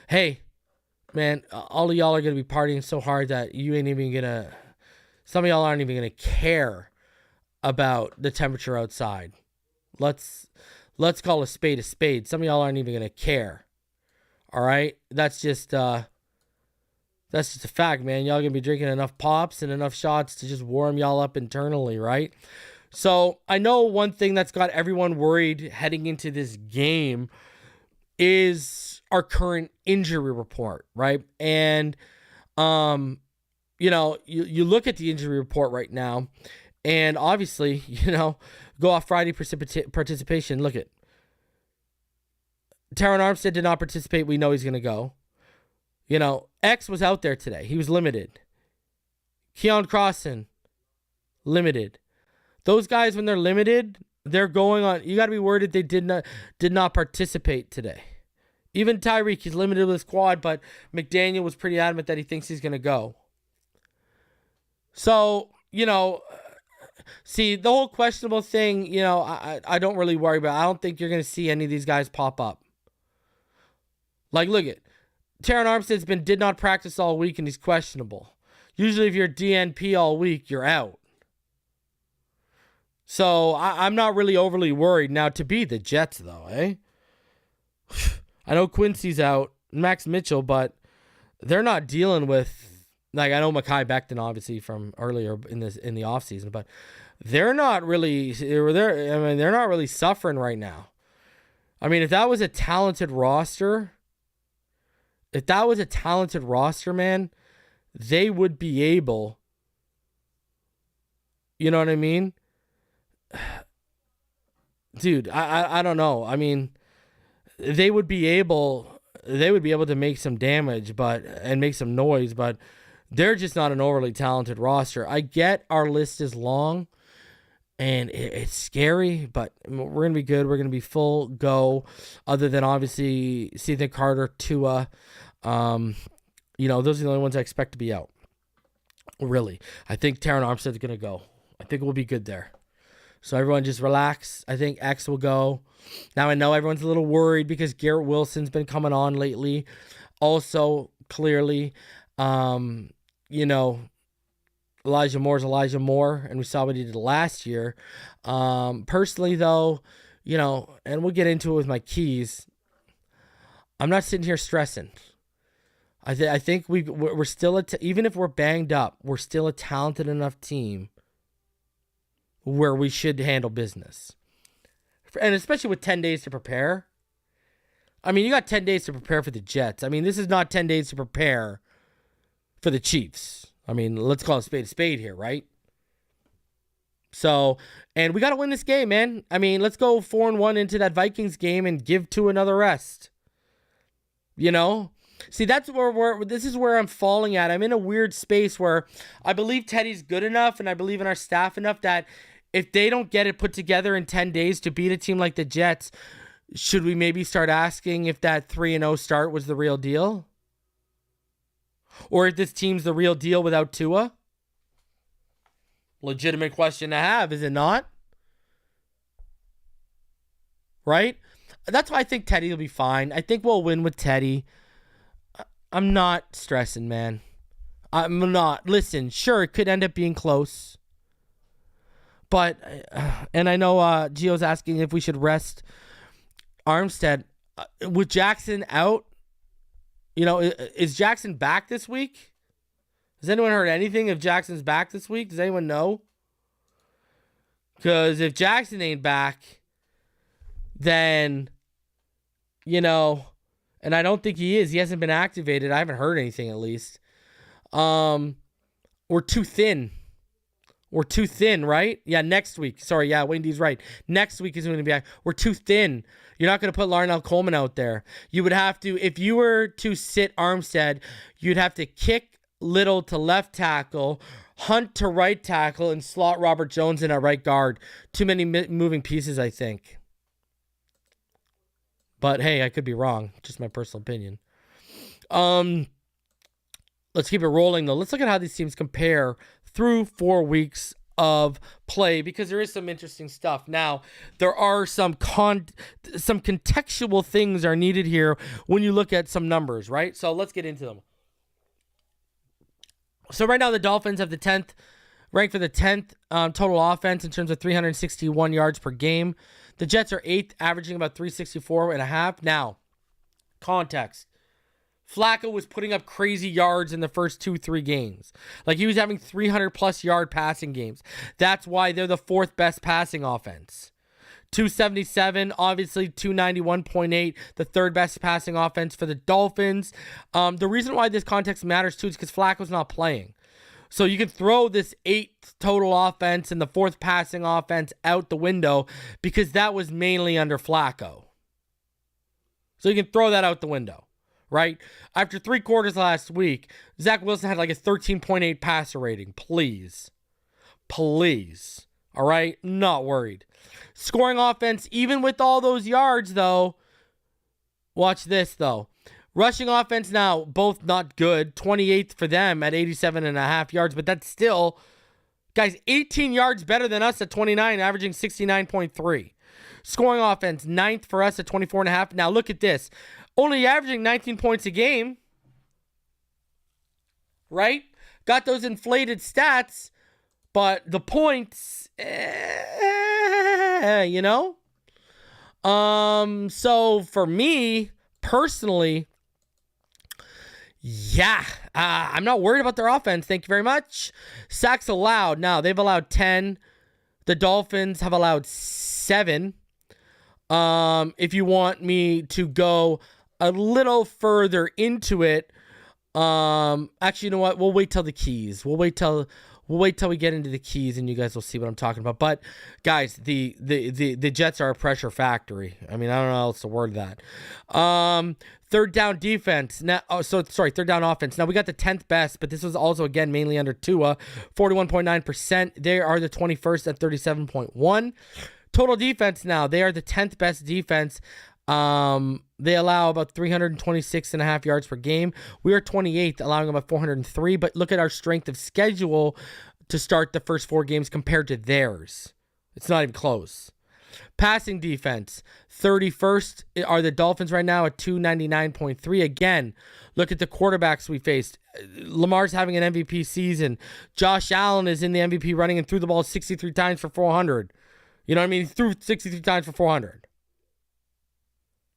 Hey, man, all of y'all are going to be partying so hard that you ain't even going to, some of y'all aren't even going to care about the temperature outside. Let's call a spade a spade. Some of y'all aren't even going to care. All right? That's just a fact, man. Y'all going to be drinking enough pops and enough shots to just warm y'all up internally, right? So I know one thing that's got everyone worried heading into this game is our current injury report, right? And, you look at the injury report right now, and obviously, go off Friday participation. Look at Terron Armstead did not participate. We know he's going to go. X was out there today. He was limited. Keon Crossan, limited. Those guys, when they're limited, they're going on. You got to be worried that they did not participate today. Even Tyreek, he's limited with his quad, but McDaniel was pretty adamant that he thinks he's going to go. So, see, the whole questionable thing, I don't really worry about. I don't think you're going to see any of these guys pop up. Like, look at Terron Armstead's did not practice all week and he's questionable. Usually if you're DNP all week, you're out. So I'm not really overly worried. Now, to be the Jets, though, eh? I know Quincy's out, Max Mitchell, but they're not dealing with, like, I know Mekhi Becton, obviously, from earlier in the offseason, but they're not really suffering right now. I mean, if that was a talented roster, man, they would be able, you know what I mean? Dude, I don't know. I mean, they would be able to make some damage and make some noise, but they're just not an overly talented roster. I get our list is long and it's scary, but we're going to be good. We're going to be full go, other than obviously Ethan Carter, Tua. Those are the only ones I expect to be out. Really. I think Terron Armstead's going to go. I think we'll be good there. So everyone just relax. I think X will go. Now I know everyone's a little worried because Garrett Wilson's been coming on lately. Also, clearly, Elijah Moore's Elijah Moore, and we saw what he did last year. Personally, though, and we'll get into it with my keys. I'm not sitting here stressing. I think we're still even if we're banged up, we're still a talented enough team where we should handle business. And especially with 10 days to prepare. I mean, you got 10 days to prepare for the Jets. I mean, this is not 10 days to prepare for the Chiefs. I mean, let's call a spade here, right? So, and we got to win this game, man. I mean, let's go 4-1 into that Vikings game and give Tua another rest. You know? See, that's where this is where I'm falling at. I'm in a weird space where I believe Teddy's good enough and I believe in our staff enough that if they don't get it put together in 10 days to beat a team like the Jets, should we maybe start asking if that 3-0 start was the real deal? Or if this team's the real deal without Tua? Legitimate question to have, is it not? Right? That's why I think Teddy will be fine. I think we'll win with Teddy. I'm not stressing, man. I'm not. Listen, sure, it could end up being close. But, and I know Gio's asking if we should rest Armstead. With Jackson out, you know, is Jackson back this week? Has anyone heard anything if Jackson's back this week? Does anyone know? Because if Jackson ain't back, then, you know... And I don't think he is. He hasn't been activated. I haven't heard anything, at least. We're too thin. We're too thin, right? Yeah, next week. Sorry, yeah, Wendy's right. Next week is going to be back. We're too thin. You're not going to put Larnell Coleman out there. You would have to, if you were to sit Armstead, you'd have to kick Little to left tackle, Hunt to right tackle, and slot Robert Jones in at right guard. Too many moving pieces, I think. But hey, I could be wrong. Just my personal opinion. Let's keep it rolling, though. Let's look at how these teams compare through 4 weeks of play, because there is some interesting stuff. Now, there are some contextual things are needed here when you look at some numbers, right? So let's get into them. So right now, the Dolphins have the 10th, ranked for the 10th total offense in terms of 361 yards per game. The Jets are 8th, averaging about 364.5. Now, context. Flacco was putting up crazy yards in the first 2-3 games. Like, he was having 300-plus yard passing games. That's why they're the 4th best passing offense. 277, obviously 291.8, the 3rd best passing offense for the Dolphins. The reason why this context matters, too, is because Flacco's not playing. So you can throw this 8th total offense and the 4th passing offense out the window because that was mainly under Flacco. So you can throw that out the window, right? After 3 quarters last week, Zach Wilson had like a 13.8 passer rating. Please. All right? Not worried. Scoring offense, even with all those yards, though. Watch this, though. Rushing offense now, both not good. 28th for them at 87.5 yards, but that's still, guys, 18 yards better than us at 29, averaging 69.3. Scoring offense, 9th for us at 24.5. Now look at this. Only averaging 19 points a game, right? Got those inflated stats, but the points, you know? So for me, personally, yeah, I'm not worried about their offense. Thank you very much. Sacks allowed. Now, they've allowed 10. The Dolphins have allowed 7. If you want me to go a little further into it, actually, you know what? We'll wait till the keys. We'll wait till we get into the keys, and you guys will see what I'm talking about. But guys, the Jets are a pressure factory. I mean, I don't know how else to word that. Third down defense. Now, third down offense. Now we got the 10th best, but this was also again mainly under Tua, 41.9%. They are the 21st at 37.1. Total defense. Now they are the 10th best defense. They allow about 326.5 yards per game. We are 28th, allowing about 403. But look at our strength of schedule to start the first 4 games compared to theirs. It's not even close. Passing defense, 31st are the Dolphins right now at 299.3. Again, look at the quarterbacks we faced. Lamar's having an MVP season. Josh Allen is in the MVP running and threw the ball 63 times for 400. You know what I mean? He threw 63 times for 400.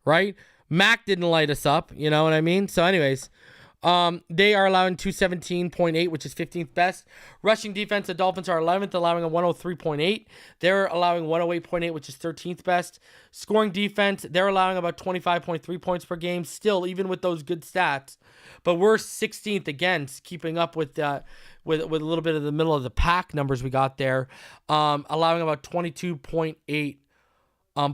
Right? Mac didn't light us up. You know what I mean? So anyways, they are allowing 217.8, which is 15th best. Rushing defense, the Dolphins are 11th, allowing a 103.8. They're allowing 108.8, which is 13th best. Scoring defense, they're allowing about 25.3 points per game, still, even with those good stats. But we're 16th again, keeping up with a little bit of the middle of the pack numbers we got there, allowing about 22.8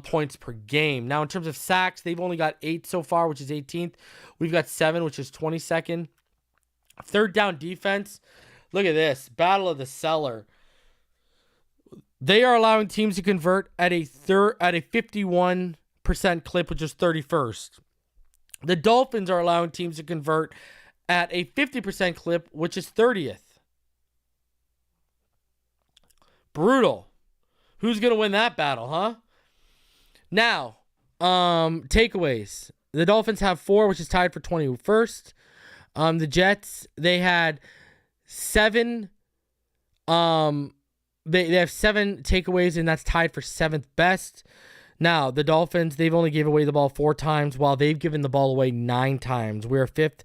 points per game. Now, in terms of sacks, they've only got 8 so far, which is 18th. We've got 7, which is 22nd. Third down defense. Look at this. Battle of the cellar. They are allowing teams to convert at a 51% clip, which is 31st. The Dolphins are allowing teams to convert at a 50% clip, which is 30th. Brutal. Who's going to win that battle, huh? Now, takeaways. The Dolphins have 4, which is tied for 21st. The Jets, they had 7. They have 7 takeaways, and that's tied for 7th best. Now, the Dolphins, they've only gave away the ball 4 times, while they've given the ball away 9 times. We're 5th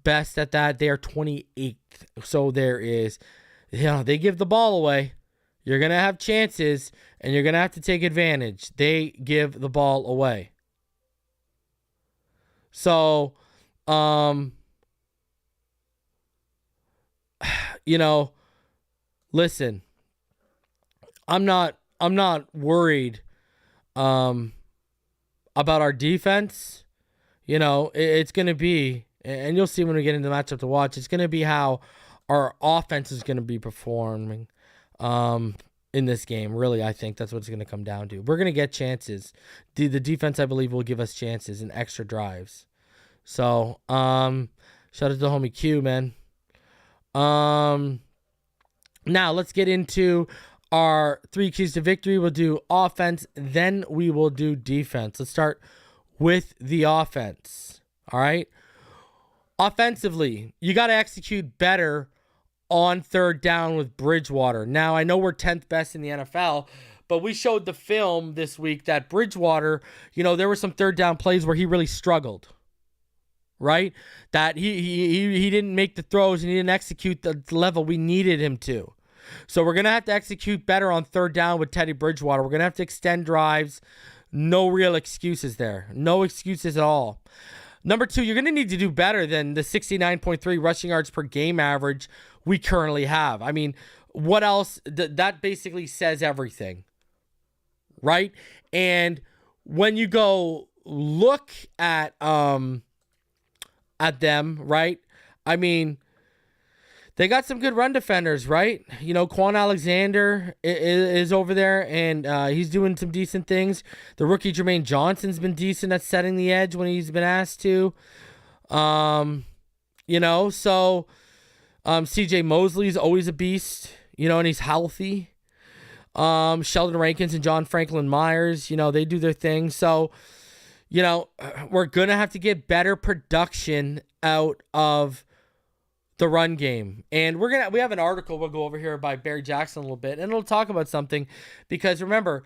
best at that. They are 28th. So there is, they give the ball away. You're going to have chances, and you're going to have to take advantage. They give the ball away. So, listen, I'm not worried about our defense. It's going to be, and you'll see when we get into the matchup to watch, it's going to be how our offense is going to be performing in this game. Really, I think that's what it's going to come down to. We're going to get chances. The defense, I believe, will give us chances and extra drives. So, shout out to the homie Q, man. Now, let's get into our 3 keys to victory. We'll do offense, then we will do defense. Let's start with the offense. All right? Offensively, you got to execute better on third down with Bridgewater. Now, I know we're 10th best in the NFL, but we showed the film this week that Bridgewater, there were some third down plays where he really struggled, right? That he didn't make the throws and he didn't execute the level we needed him to. So we're going to have to execute better on third down with Teddy Bridgewater. We're going to have to extend drives. No real excuses there. No excuses at all. Number 2, you're going to need to do better than the 69.3 rushing yards per game average we currently have. I mean, what else? That basically says everything, right? And when you go look at them, right? I mean, they got some good run defenders, right? Quan Alexander is over there, and he's doing some decent things. The rookie Jermaine Johnson's been decent at setting the edge when he's been asked to. So CJ Mosley's always a beast, and he's healthy. Sheldon Rankins and John Franklin Myers, they do their thing. So, we're going to have to get better production out of the run game. And we have an article we'll go over here by Barry Jackson a little bit, and it'll talk about something, because remember,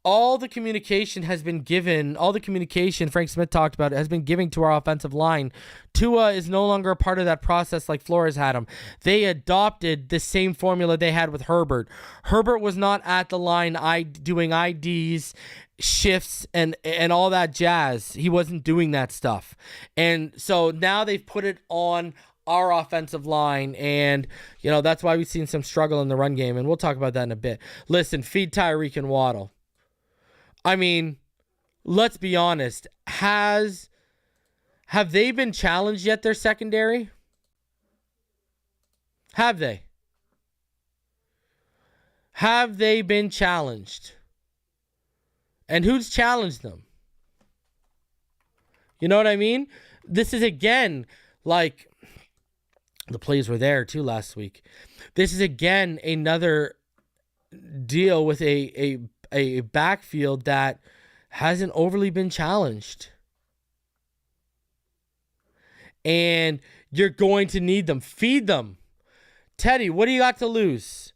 all the communication Frank Smith talked about has been given to our offensive line. Tua is no longer a part of that process like Flores had him. They adopted the same formula they had with Herbert. Herbert was not at the line doing IDs, shifts, and all that jazz. He wasn't doing that stuff. And so now they've put it on our offensive line, and that's why we've seen some struggle in the run game, and we'll talk about that in a bit. Listen, feed Tyreek and Waddle. I mean, let's be honest. Have they been challenged yet, their secondary? Have they? Have they been challenged? And who's challenged them? You know what I mean? This is, again, like, the plays were there too last week. This is, again, another deal with a backfield that hasn't overly been challenged. And you're going to need them. Feed them. Teddy, what do you got to lose?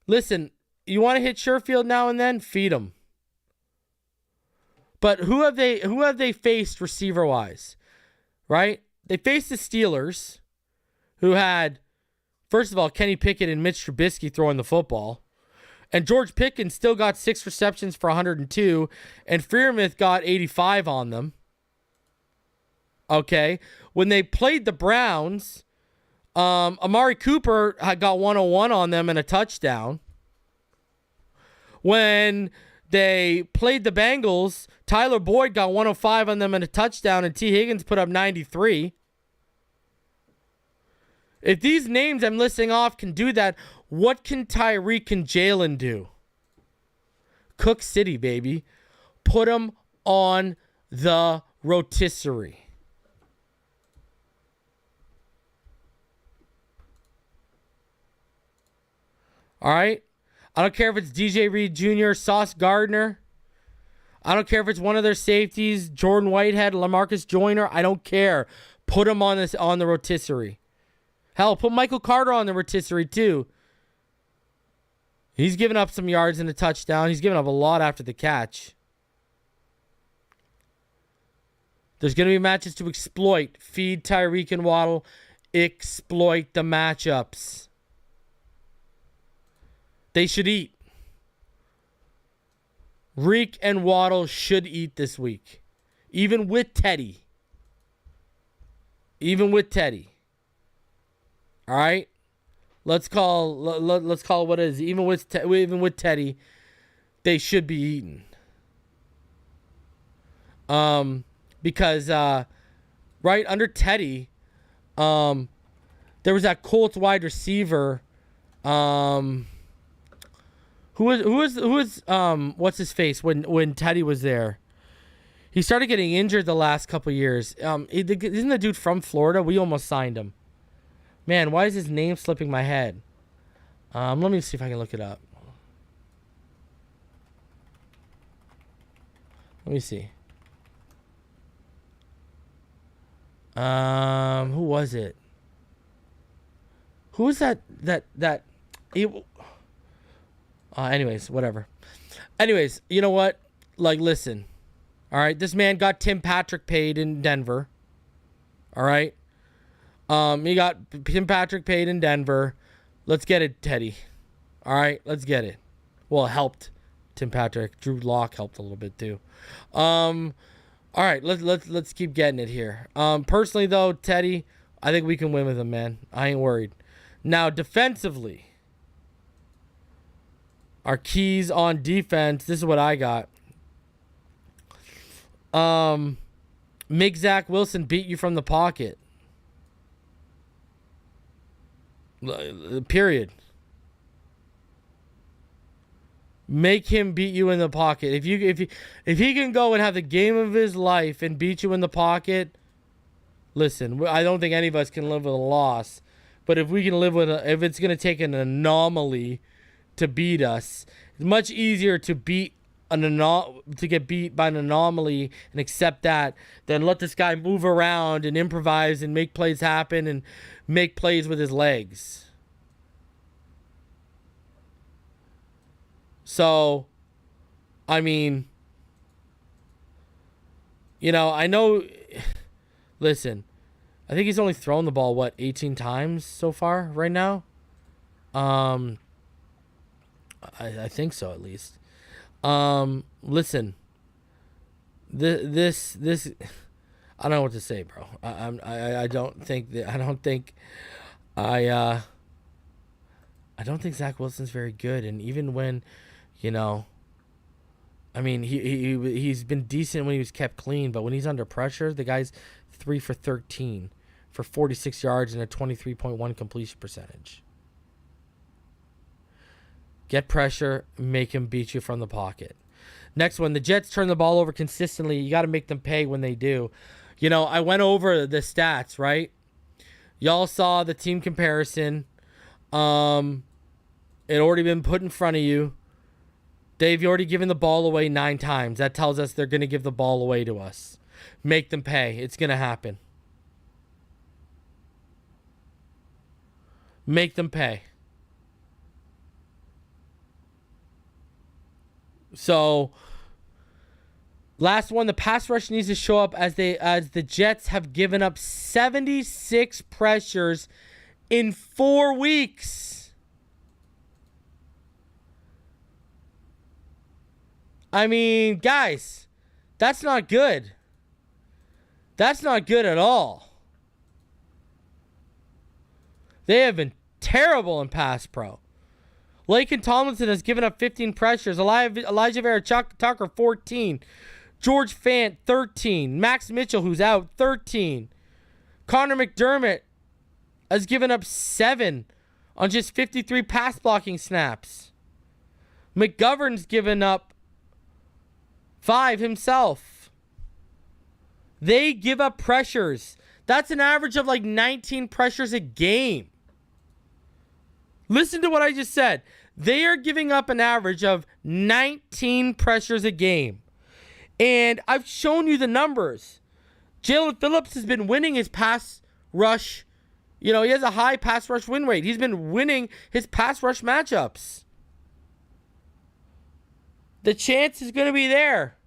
Listen, you want to hit Sherfield now and then? Feed him. But who have they faced receiver wise? Right? They faced the Steelers, who had, first of all, Kenny Pickett and Mitch Trubisky throwing the football. And George Pickens still got 6 receptions for 102, and Freiermuth got 85 on them. Okay. When they played the Browns, Amari Cooper got 101 on them and a touchdown. When they played the Bengals, Tyler Boyd got 105 on them and a touchdown, and T. Higgins put up 93. If these names I'm listing off can do that, what can Tyreek and Jalen do? Cook City, baby. Put them on the rotisserie. All right? I don't care if it's DJ Reed Jr., Sauce Gardner. I don't care if it's one of their safeties, Jordan Whitehead, LaMarcus Joyner. I don't care. Put them on the rotisserie. Hell, put Michael Carter on the rotisserie too. He's given up some yards and a touchdown. He's given up a lot after the catch. There's going to be matches to exploit. Feed Tyreek and Waddle. Exploit the matchups. They should eat. Reek and Waddle should eat this week. Even with Teddy. All right? Let's call what it is. Even with Teddy, they should be eaten. Because right under Teddy, there was that Colts wide receiver. Who was what's his face when Teddy was there? He started getting injured the last couple years. Isn't the dude from Florida? We almost signed him. Man, why is his name slipping my head? Let me see if I can look it up. Let me see. Who was it? Who was that? Anyways, whatever. Anyways, you know what? Like, listen. All right, this man got Tim Patrick paid in Denver. All right. He got Tim Patrick paid in Denver. Let's get it, Teddy. All right, let's get it. Well, it helped Tim Patrick. Drew Lock helped a little bit too. All right, let's keep getting it here. Personally though, Teddy, I think we can win with him, man. I ain't worried. Now defensively, our keys on defense. This is what I got. Make Zach Wilson beat you from the pocket. Period. Make him beat you in the pocket. If he can go and have the game of his life and beat you in the pocket, listen, I don't think any of us can live with a loss. But if we can live with if it's gonna take an anomaly to beat us, it's much easier to get beat by an anomaly and accept that than let this guy move around and improvise and make plays happen and make plays with his legs. So, I mean, I know, listen, I think he's only thrown the ball, 18 times so far right now? I think so, at least. Listen, this I don't know what to say, bro. I don't think Zach Wilson's very good, and even when, I mean, he's been decent when he was kept clean, but when he's under pressure, the guy's 3 for 13 for 46 yards and a 23.1 completion percentage. Get pressure, make him beat you from the pocket. Next one, the Jets turn the ball over consistently. You got to make them pay when they do. I went over the stats, right? Y'all saw the team comparison. It already been put in front of you. They've already given the ball away 9 times. That tells us they're going to give the ball away to us. Make them pay. It's going to happen. Make them pay. So, Last one, the pass rush needs to show up as the Jets have given up 76 pressures in 4 weeks. I mean, guys, that's not good. That's not good at all. They have been terrible in pass pro. Laken Tomlinson has given up 15 pressures. Elijah Vera Tucker, 14. George Fant, 13. Max Mitchell, who's out, 13. Connor McDermott has given up 7 on just 53 pass blocking snaps. McGovern's given up 5 himself. They give up pressures. That's an average of like 19 pressures a game. Listen to what I just said. They are giving up an average of 19 pressures a game. And I've shown you the numbers. Jalen Phillips has been winning his pass rush. You know, he has a high pass rush win rate. He's been winning his pass rush matchups. The chance is going to be there.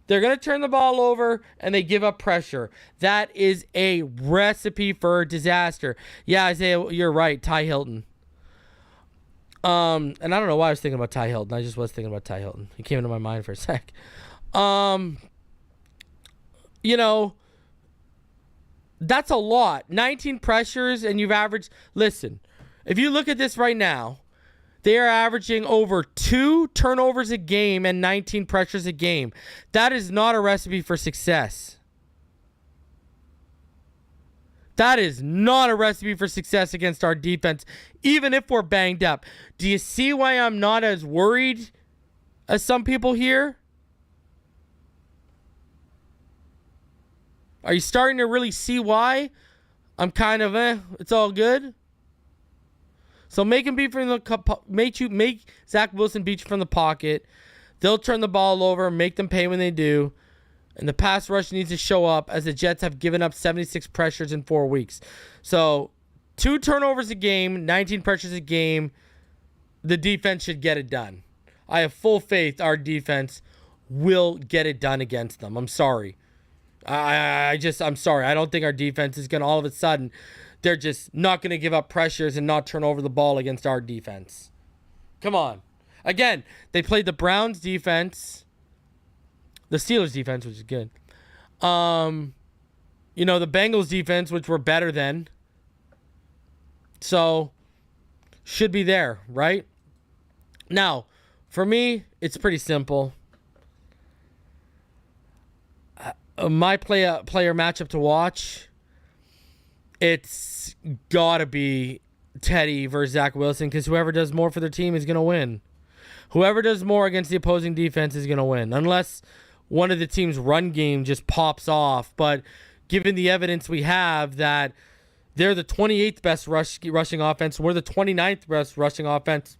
They're going to turn the ball over and they give up pressure. That is a recipe for disaster. Yeah, Isaiah, you're right. Ty Hilton. And I don't know why I was thinking about Ty Hilton. I just was thinking about Ty Hilton. He came into my mind for a sec. You know, that's a lot. 19 pressures and you've averaged... Listen, if you look at this right now, they are averaging over 2 turnovers a game and 19 pressures a game. That is not a recipe for success. That is not a recipe for success against our defense, even if we're banged up. Do you see why I'm not as worried as some people here? Are you starting to really see why I'm kind of it's all good? So make him beat from the make Zach Wilson beat you from the pocket. They'll turn the ball over, make them pay when they do. And the pass rush needs to show up as the Jets have given up 76 pressures in 4 weeks. So 2 turnovers a game, 19 pressures a game. The defense should get it done. I have full faith our defense will get it done against them. I'm sorry. I'm sorry. I don't think our defense is going to all of a sudden, they're just not going to give up pressures and not turn over the ball against our defense. Come on. Again, they played the Browns defense, the Steelers defense, which is good. You know, the Bengals defense, which were better than. So, should be there, right? Now, for me, it's pretty simple. My player matchup to watch, it's got to be Teddy versus Zach Wilson, because whoever does more for their team is going to win. Whoever does more against the opposing defense is going to win, unless one of the team's run game just pops off. But given the evidence we have that they're the 28th best rushing offense, we're the 29th best rushing offense,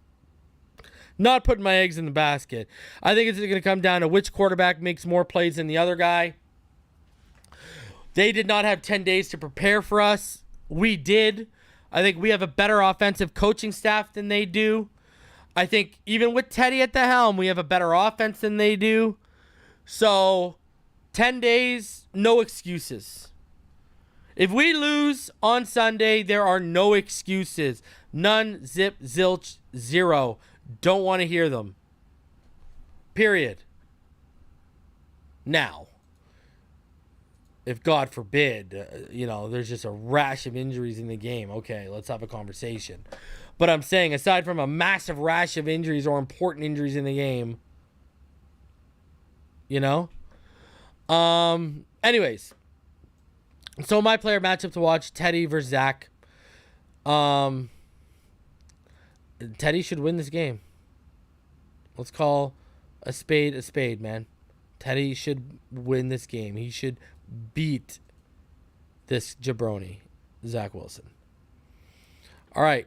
not putting my eggs in the basket. I think it's going to come down to which quarterback makes more plays than the other guy. They did not have 10 days to prepare for us. We did. I think we have a better offensive coaching staff than they do. I think even with Teddy at the helm, we have a better offense than they do. So, 10 days, no excuses. If we lose on Sunday, there are no excuses. None, zip, zilch, zero. Don't want to hear them. Period. Now, if God forbid, there's just a rash of injuries in the game, okay, let's have a conversation. But I'm saying, aside from a massive rash of injuries or important injuries in the game, anyways, so my player matchup to watch, Teddy versus Zach. Teddy should win this game. Let's call a spade, man. Teddy should win this game. He should beat this jabroni, Zach Wilson. All right.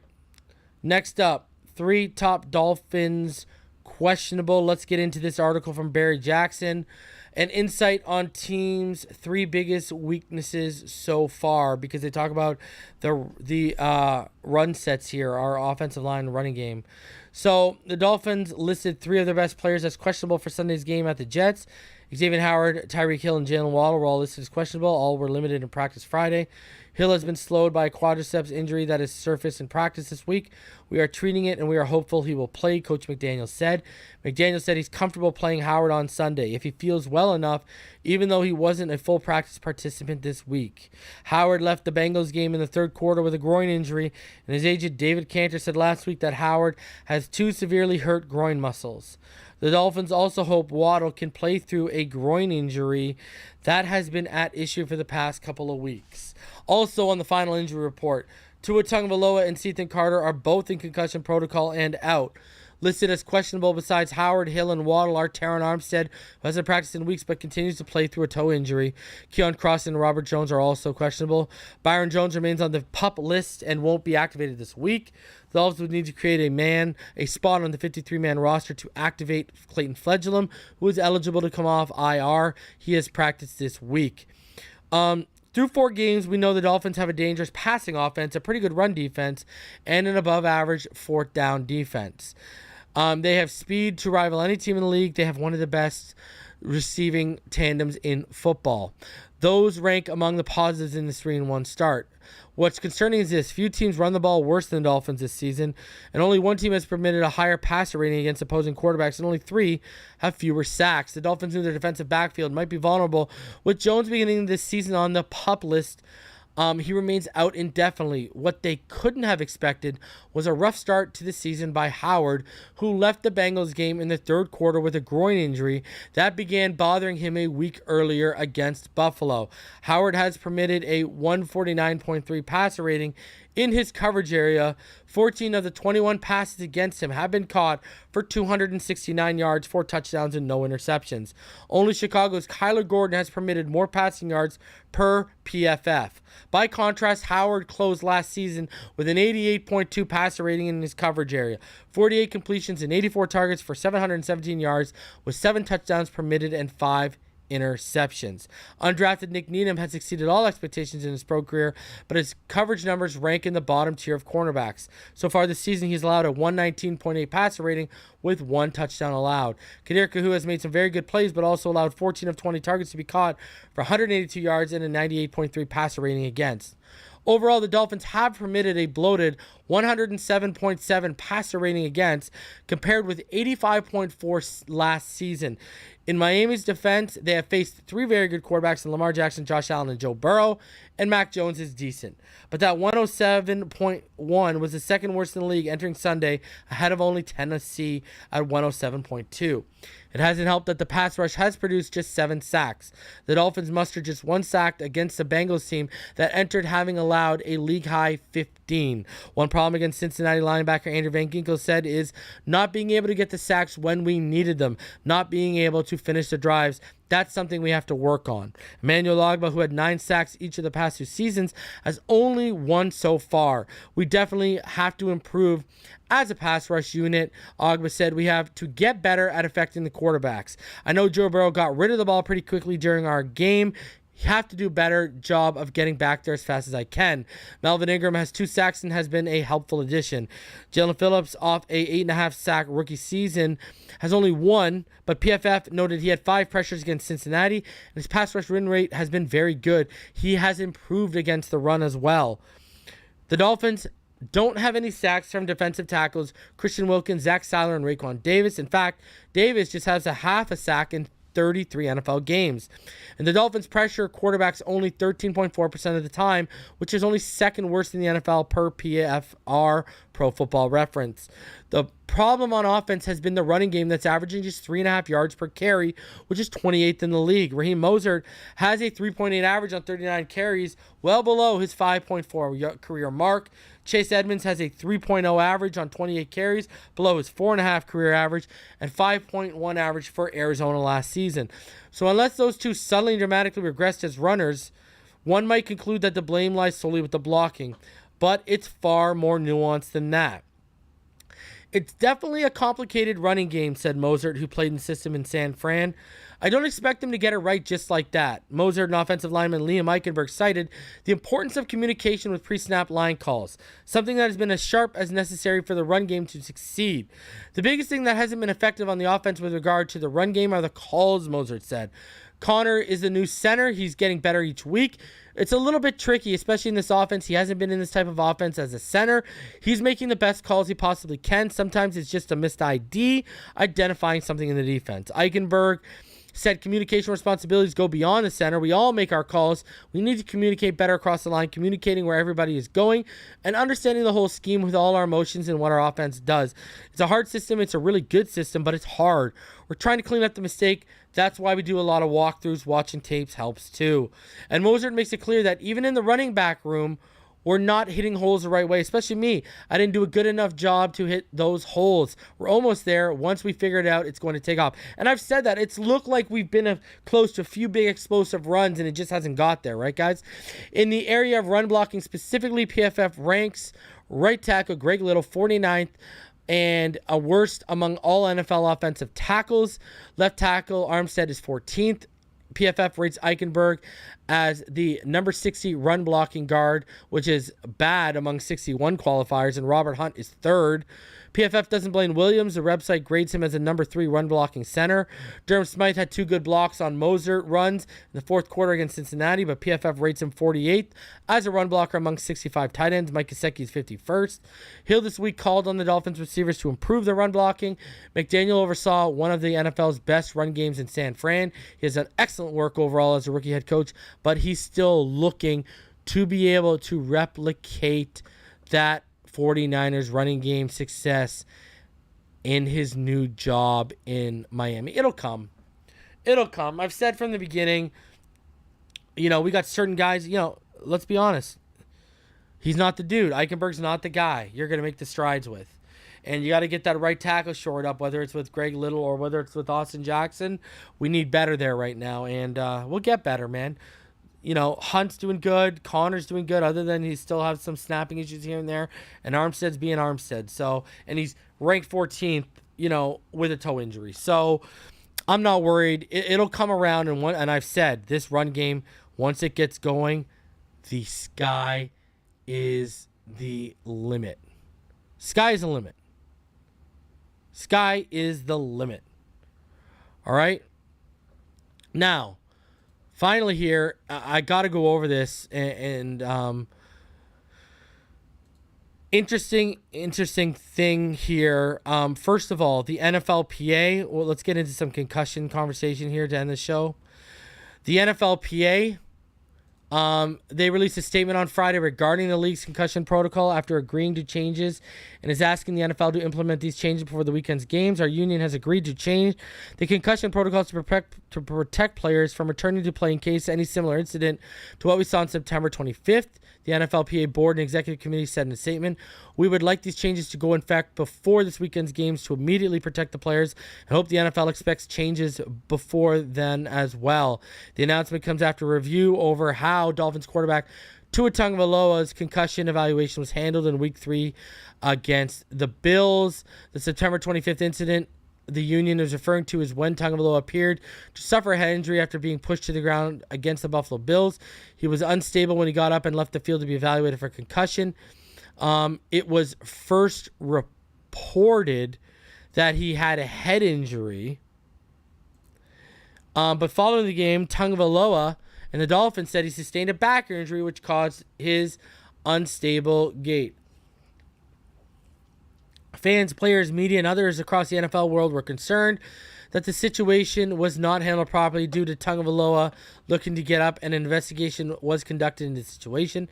Next up, 3 top Dolphins questionable. Let's get into this article from Barry Jackson. An insight on teams' 3 biggest weaknesses so far, because they talk about the run sets here, our offensive line running game. So the Dolphins listed 3 of their best players as questionable for Sunday's game at the Jets. Xavier Howard, Tyreek Hill, and Jalen Waddle were all listed as questionable. All were limited in practice Friday. Hill has been slowed by a quadriceps injury that has surfaced in practice this week. We are treating it, and we are hopeful he will play, Coach McDaniel said. McDaniel said he's comfortable playing Howard on Sunday if he feels well enough, even though he wasn't a full practice participant this week. Howard left the Bengals game in the third quarter with a groin injury, and his agent David Cantor said last week that Howard has 2 severely hurt groin muscles. The Dolphins also hope Waddle can play through a groin injury that has been at issue for the past couple of weeks. Also on the final injury report, Tua Tagovailoa and Ethan Carter are both in concussion protocol and out. Listed as questionable besides Howard, Hill, and Waddle are Taron Armstead, who hasn't practiced in weeks but continues to play through a toe injury. Keon Cross and Robert Jones are also questionable. Byron Jones remains on the PUP list and won't be activated this week. The Dolphins would need to create a spot on the 53-man roster to activate Clayton Fledglam, who is eligible to come off IR. He has practiced this week. Through 4 games, we know the Dolphins have a dangerous passing offense, a pretty good run defense, and an above-average fourth down defense. They have speed to rival any team in the league. They have one of the best receiving tandems in football. Those rank among the positives in this 3-1 start. What's concerning is this: few teams run the ball worse than the Dolphins this season, and only one team has permitted a higher passer rating against opposing quarterbacks, and only 3 have fewer sacks. The Dolphins knew their defensive backfield might be vulnerable, with Jones beginning this season on the PUP list. He remains out indefinitely. What they couldn't have expected was a rough start to the season by Howard, who left the Bengals game in the third quarter with a groin injury that began bothering him a week earlier against Buffalo. Howard has permitted a 149.3 passer rating in his coverage area. 14 of the 21 passes against him have been caught for 269 yards, 4 touchdowns, and no interceptions. Only Chicago's Kyler Gordon has permitted more passing yards per PFF. By contrast, Howard closed last season with an 88.2 passer rating in his coverage area, 48 completions and 84 targets for 717 yards, with 7 touchdowns permitted and 5 interceptions. Undrafted Nick Needham has exceeded all expectations in his pro career, but his coverage numbers rank in the bottom tier of cornerbacks. So far this season, he's allowed a 119.8 passer rating with 1 touchdown allowed. Kadir Kahu has made some very good plays, but also allowed 14 of 20 targets to be caught for 182 yards and a 98.3 passer rating against. Overall, the Dolphins have permitted a bloated 107.7 passer rating against, compared with 85.4 last season. In Miami's defense, they have faced 3 very good quarterbacks in Lamar Jackson, Josh Allen, and Joe Burrow, and Mac Jones is decent. But that 107.1 was the second worst in the league entering Sunday, ahead of only Tennessee at 107.2. It hasn't helped that the pass rush has produced just 7 sacks. The Dolphins mustered just 1 sack against the Bengals team that entered having allowed a league-high 15. One problem against Cincinnati linebacker Andrew Van Ginkel said is not being able to get the sacks when we needed them, not being able to finish the drives. That's something we have to work on. Emmanuel Ogbah, who had 9 sacks each of the past 2 seasons, has only 1 so far. We definitely have to improve as a pass rush unit. Ogbah said we have to get better at affecting the quarterbacks. I know Joe Burrow got rid of the ball pretty quickly during our game. You have to do a better job of getting back there as fast as I can. Melvin Ingram has 2 sacks and has been a helpful addition. Jalen Phillips, off a 8.5 sack rookie season, has only 1, but PFF noted he had 5 pressures against Cincinnati, and his pass rush win rate has been very good. He has improved against the run as well. The Dolphins don't have any sacks from defensive tackles Christian Wilkins, Zach Seiler, and Raekwon Davis. In fact, Davis just has a half a sack in 33 NFL games. And the Dolphins pressure quarterbacks only 13.4% of the time, which is only second worst in the NFL per PFR, Pro Football Reference. The problem on offense has been the running game that's averaging just 3.5 yards per carry, which is 28th in the league. Raheem Mostert has a 3.8 average on 39 carries, well below his 5.4 career mark. Chase Edmonds has a 3.0 average on 28 carries, below his 4.5 career average, and 5.1 average for Arizona last season. So unless those 2 suddenly and dramatically regressed as runners, one might conclude that the blame lies solely with the blocking. But it's far more nuanced than that. It's definitely a complicated running game, said Mostert, who played in the system in San Fran. I don't expect them to get it right just like that. Mozart and offensive lineman Liam Eichenberg cited the importance of communication with pre-snap line calls, something that has been as sharp as necessary for the run game to succeed. The biggest thing that hasn't been effective on the offense with regard to the run game are the calls, Mozart said. Connor is the new center. He's getting better each week. It's a little bit tricky, especially in this offense. He hasn't been in this type of offense as a center. He's making the best calls he possibly can. Sometimes it's just a missed ID, identifying something in the defense. Eichenberg said communication responsibilities go beyond the center. We all make our calls. We need to communicate better across the line, communicating where everybody is going, and understanding the whole scheme with all our emotions and what our offense does. It's a hard system. It's a really good system, but it's hard. We're trying to clean up the mistake. That's why we do a lot of walkthroughs. Watching tapes helps too. And Mozart makes it clear that even in the running back room, we're not hitting holes the right way, especially me. I didn't do a good enough job to hit those holes. We're almost there. Once we figure it out, it's going to take off. And I've said that. It's looked like we've been close to a few big explosive runs, and it just hasn't got there, right, guys? In the area of run blocking specifically, PFF ranks right tackle Greg Little 49th and a worst among all NFL offensive tackles. Left tackle Armstead is 14th. PFF rates Eichenberg as the number 60 run blocking guard, which is bad among 61 qualifiers, and Robert Hunt is third. PFF doesn't blame Williams. The website grades him as a number 3 run blocking center. Durham Smythe had 2 good blocks on Mozart runs in the fourth quarter against Cincinnati, but PFF rates him 48th as a run blocker among 65 tight ends. Mike Gesicki is 51st. Hill this week called on the Dolphins receivers to improve their run blocking. McDaniel oversaw one of the NFL's best run games in San Fran. He has done excellent work overall as a rookie head coach, but he's still looking to be able to replicate that 49ers running game success in his new job in Miami. It'll come. I've said from the beginning, we got certain guys, let's be honest. He's not the dude. Eichenberg's not the guy you're going to make the strides with. And you got to get that right tackle shored up, whether it's with Greg Little or whether it's with Austin Jackson. We need better there right now, and we'll get better, man. Hunt's doing good. Connor's doing good, other than he still has some snapping issues here and there. And Armstead's being Armstead. So, and he's ranked 14th, with a toe injury. So, I'm not worried. It'll come around. And I've said, this run game, once it gets going, the sky is the limit. Sky is the limit. Sky is the limit. All right? Now, finally here, I got to go over this and interesting thing here. First of all, the NFLPA. Well, let's get into some concussion conversation here to end the show. The NFLPA, they released a statement on Friday regarding the league's concussion protocol after agreeing to changes and is asking the NFL to implement these changes before the weekend's games. Our union has agreed to change the concussion protocols to protect players from returning to play in case any similar incident to what we saw on September 25th. The NFLPA board and executive committee said in a statement, "We would like these changes to go in effect before this weekend's games to immediately protect the players and hope the NFL expects changes before then as well." The announcement comes after review over how Dolphins quarterback Tua Tagovailoa's concussion evaluation was handled in Week 3 against the Bills. The September 25th incident the union is referring to is when Tagovailoa appeared to suffer a head injury after being pushed to the ground against the Buffalo Bills. He was unstable when he got up and left the field to be evaluated for concussion. It was first reported that he had a head injury. But following the game, Tagovailoa and the Dolphins said he sustained a back injury, which caused his unstable gait. Fans, players, media, and others across the NFL world were concerned that the situation was not handled properly due to Tagovailoa looking to get up, and an investigation was conducted in the situation.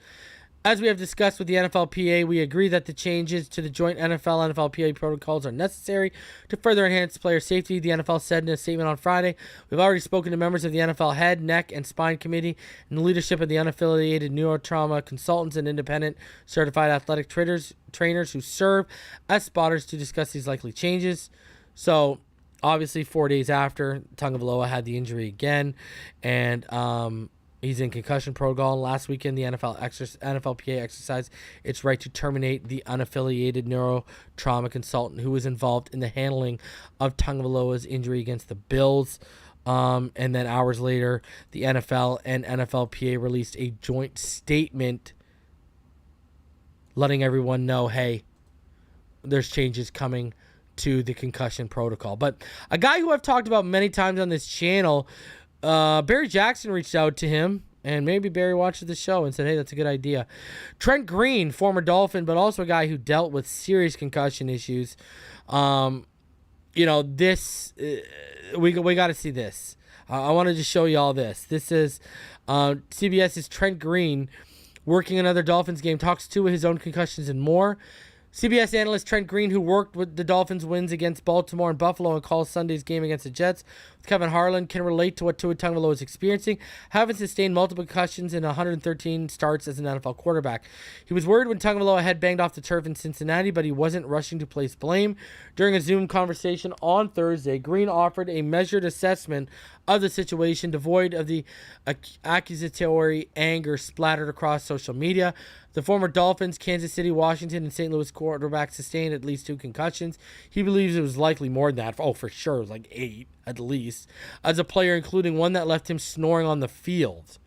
As we have discussed with the NFLPA, we agree that the changes to the joint NFL-NFLPA protocols are necessary to further enhance player safety, the NFL said in a statement on Friday. We've already spoken to members of the NFL Head, Neck, and Spine Committee and the leadership of the unaffiliated neurotrauma consultants and independent certified athletic trainers who serve as spotters to discuss these likely changes. So, obviously, 4 days after, Tagovailoa had the injury again, and he's in concussion protocol. Last weekend, the NFLPA exercised its right to terminate the unaffiliated neurotrauma consultant who was involved in the handling of Tagovailoa's injury against the Bills. And then hours later, the NFL and NFLPA released a joint statement letting everyone know, hey, there's changes coming to the concussion protocol. But a guy who I've talked about many times on this channel, Barry Jackson reached out to him, and maybe Barry watched the show and said, hey, that's a good idea. Trent Green, former Dolphin, but also a guy who dealt with serious concussion issues. We got to see this. I wanted to show you all this. This is CBS's Trent Green working another Dolphins game, talks to his own concussions and more. CBS analyst Trent Green, who worked with the Dolphins' wins against Baltimore and Buffalo and calls Sunday's game against the Jets with Kevin Harlan, can relate to what Tua Tagovailoa is experiencing, having sustained multiple concussions in 113 starts as an NFL quarterback. He was worried when Tagovailoa had banged off the turf in Cincinnati, but he wasn't rushing to place blame. During a Zoom conversation on Thursday, Green offered a measured assessment of the situation, devoid of the accusatory anger splattered across social media. The former Dolphins, Kansas City, Washington, and St. Louis quarterback sustained at least 2 concussions. He believes it was likely more than that. Oh, for sure, it was like 8 at least, as a player, including one that left him snoring on the field.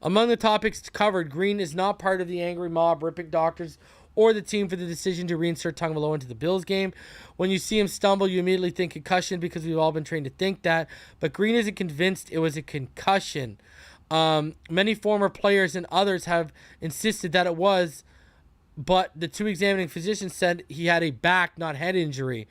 Among the topics covered, Green is not part of the angry mob ripping doctors or the team for the decision to reinsert Tagovailoa into the Bills game. When you see him stumble, you immediately think concussion because we've all been trained to think that. But Green isn't convinced it was a concussion. Many former players and others have insisted that it was, but the 2 examining physicians said he had a back, not head injury.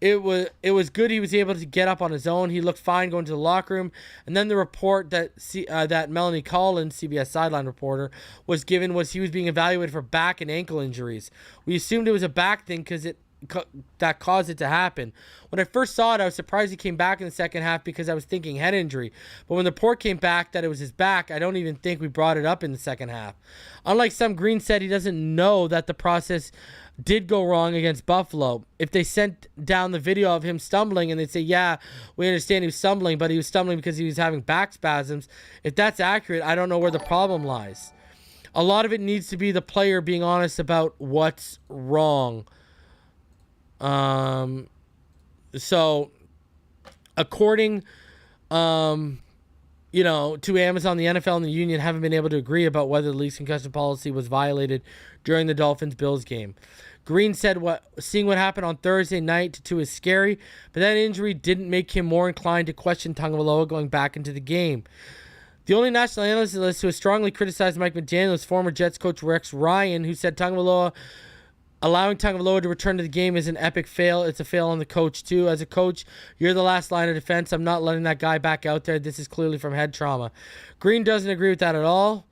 It was good he was able to get up on his own. He looked fine going to the locker room. And then the report that that Melanie Collins, CBS sideline reporter, was given was he was being evaluated for back and ankle injuries. We assumed it was a back thing because that caused it to happen. When I first saw it, I was surprised he came back in the second half because I was thinking head injury. But when the report came back that it was his back, I don't even think we brought it up in the second half. Unlike some, Green said he doesn't know that the process did go wrong against Buffalo. If they sent down the video of him stumbling and they say, yeah, we understand he was stumbling, but he was stumbling because he was having back spasms, if that's accurate, I don't know where the problem lies. A lot of it needs to be the player being honest about what's wrong. So according, to Amazon, the NFL and the union haven't been able to agree about whether the league's concussion policy was violated during the Dolphins-Bills game. Green said seeing what happened on Thursday night to Tua is scary, but that injury didn't make him more inclined to question Tagovailoa going back into the game. The only national analyst who has strongly criticized Mike McDaniel is former Jets coach Rex Ryan, who said allowing Tagovailoa to return to the game is an epic fail. It's a fail on the coach, too. As a coach, you're the last line of defense. I'm not letting that guy back out there. This is clearly from head trauma. Green doesn't agree with that at all.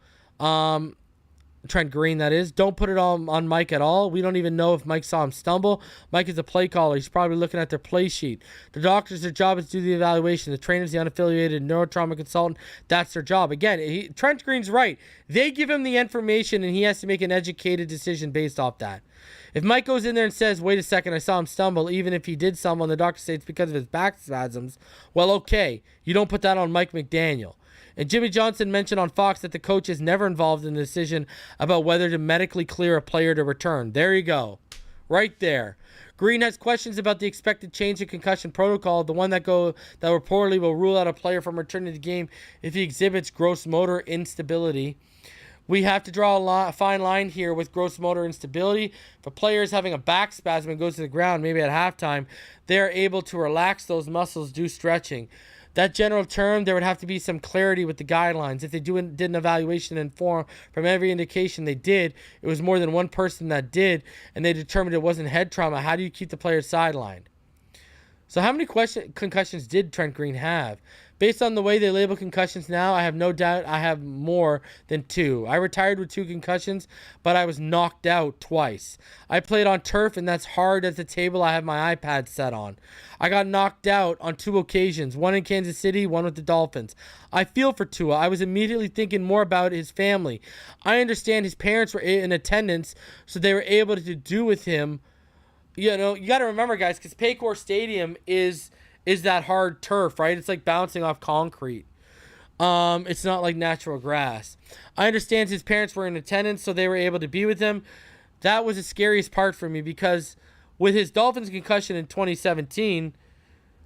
Trent Green, that is. Don't put it all on Mike at all. We don't even know if Mike saw him stumble. Mike is a play caller. He's probably looking at their play sheet. The doctors, their job is to do the evaluation. The trainers, the unaffiliated neurotrauma consultant, that's their job. Again, Trent Green's right. They give him the information, and he has to make an educated decision based off that. If Mike goes in there and says, wait a second, I saw him stumble, even if he did stumble, and the doctor says it's because of his back spasms, well, okay. You don't put that on Mike McDaniel. And Jimmy Johnson mentioned on Fox that the coach is never involved in the decision about whether to medically clear a player to return. There you go. Right there. Green has questions about the expected change in concussion protocol, the one that reportedly will rule out a player from returning to the game if he exhibits gross motor instability. We have to draw a fine line here with gross motor instability. If a player is having a back spasm and goes to the ground, maybe at halftime, they are able to relax those muscles, do stretching. That general term, there would have to be some clarity with the guidelines. If they did an evaluation and from every indication they did, it was more than one person that did, and they determined it wasn't head trauma, how do you keep the player sidelined? So how many concussions did Trent Green have? Based on the way they label concussions now, I have no doubt I have more than 2. I retired with 2 concussions, but I was knocked out twice. I played on turf, and that's hard as the table I have my iPad set on. I got knocked out on 2 occasions, one in Kansas City, one with the Dolphins. I feel for Tua. I was immediately thinking more about his family. I understand his parents were in attendance, so they were able to do with him. You got to remember, guys, because Paycor Stadium is that hard turf, right? It's like bouncing off concrete. It's not like natural grass. I understand his parents were in attendance, so they were able to be with him. That was the scariest part for me because with his Dolphins concussion in 2017,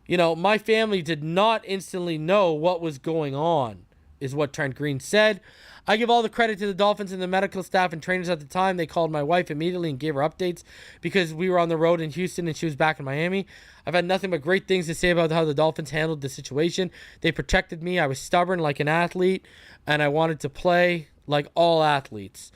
My family did not instantly know what was going on, is what Trent Green said. I give all the credit to the Dolphins and the medical staff and trainers at the time. They called my wife immediately and gave her updates because we were on the road in Houston and she was back in Miami. I've had nothing but great things to say about how the Dolphins handled the situation. They protected me. I was stubborn like an athlete, and I wanted to play like all athletes.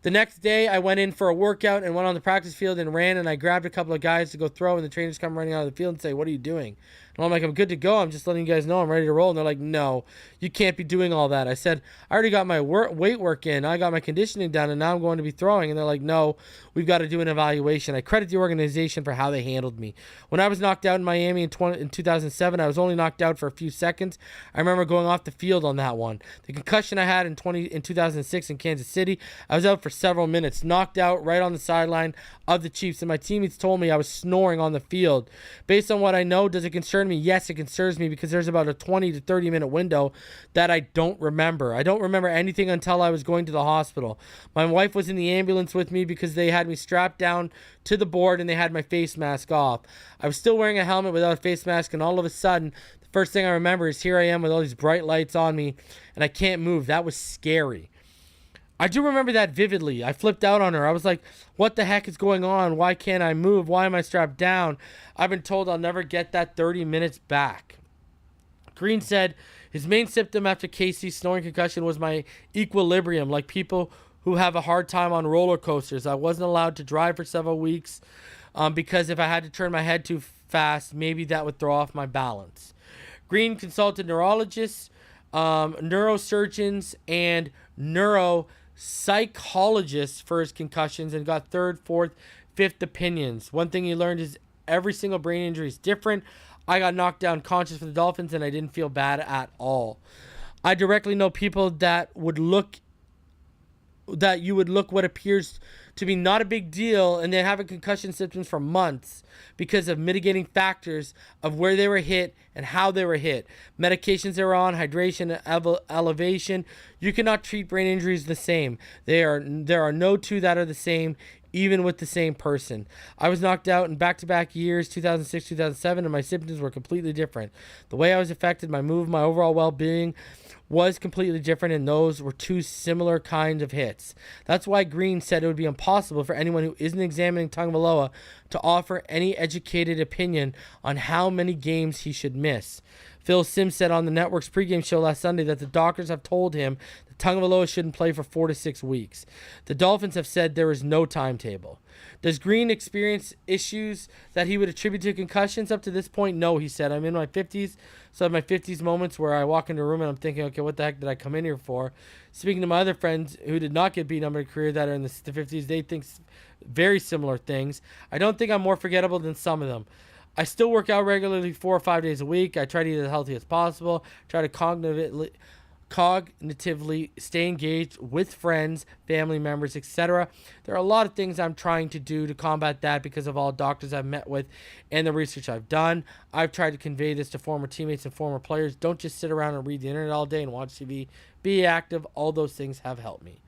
The next day, I went in for a workout and went on the practice field and ran, and I grabbed a couple of guys to go throw, and the trainers come running out of the field and say, "What are you doing?" And I'm like, "I'm good to go. I'm just letting you guys know I'm ready to roll." And they're like, "No, you can't be doing all that." I said, "I already got my weight work in. I got my conditioning done, and now I'm going to be throwing." And they're like, "No, we've got to do an evaluation." I credit the organization for how they handled me. When I was knocked out in Miami in 2007, I was only knocked out for a few seconds. I remember going off the field on that one. The concussion I had in 2006 in Kansas City, I was out for several minutes, knocked out right on the sideline of the Chiefs, and my teammates told me I was snoring on the field. Based on what I know, does it concern me? Yes, it concerns me because there's about a 20 to 30 minute window that I don't remember. I don't remember anything until I was going to the hospital. My wife was in the ambulance with me because they had me strapped down to the board and they had my face mask off. I was still wearing a helmet without a face mask, and all of a sudden, the first thing I remember is here I am with all these bright lights on me and I can't move. That was scary. I do remember that vividly. I flipped out on her. I was like, what the heck is going on? Why can't I move? Why am I strapped down? I've been told I'll never get that 30 minutes back. Green said his main symptom after KC's snoring concussion was my equilibrium, like people who have a hard time on roller coasters. I wasn't allowed to drive for several weeks because if I had to turn my head too fast, maybe that would throw off my balance. Green consulted neurologists, neurosurgeons, and neuropsychologists for his concussions and got third, fourth, fifth opinions. One thing he learned is every single brain injury is different. I got knocked down conscious for the Dolphins and I didn't feel bad at all. I directly know people that you would look what appears to be not a big deal and they have concussion symptoms for months because of mitigating factors of where they were hit and how they were hit. Medications they were on, hydration, elevation. You cannot treat brain injuries the same. There are no two that are the same, even with the same person. I was knocked out in back-to-back years, 2006, 2007, and my symptoms were completely different. The way I was affected, my move, my overall well-being was completely different, and those were two similar kinds of hits. That's why Green said it would be impossible for anyone who isn't examining Tagovailoa to offer any educated opinion on how many games he should miss. Phil Simms said on the network's pregame show last Sunday that the doctors have told him that Tagovailoa shouldn't play for 4 to 6 weeks. The Dolphins have said there is no timetable. Does Green experience issues that he would attribute to concussions? Up to this point, no, he said. I'm in my 50s, so I have my 50s moments where I walk into a room and I'm thinking, okay, what the heck did I come in here for? Speaking to my other friends who did not get beaten up in a career that are in the 50s, they think very similar things. I don't think I'm more forgettable than some of them. I still work out regularly 4 or 5 days a week. I try to eat as healthy as possible. Try to cognitively stay engaged with friends, family members, etc. There are a lot of things I'm trying to do to combat that because of all doctors I've met with and the research I've done. I've tried to convey this to former teammates and former players. Don't just sit around and read the internet all day and watch TV. Be active. All those things have helped me.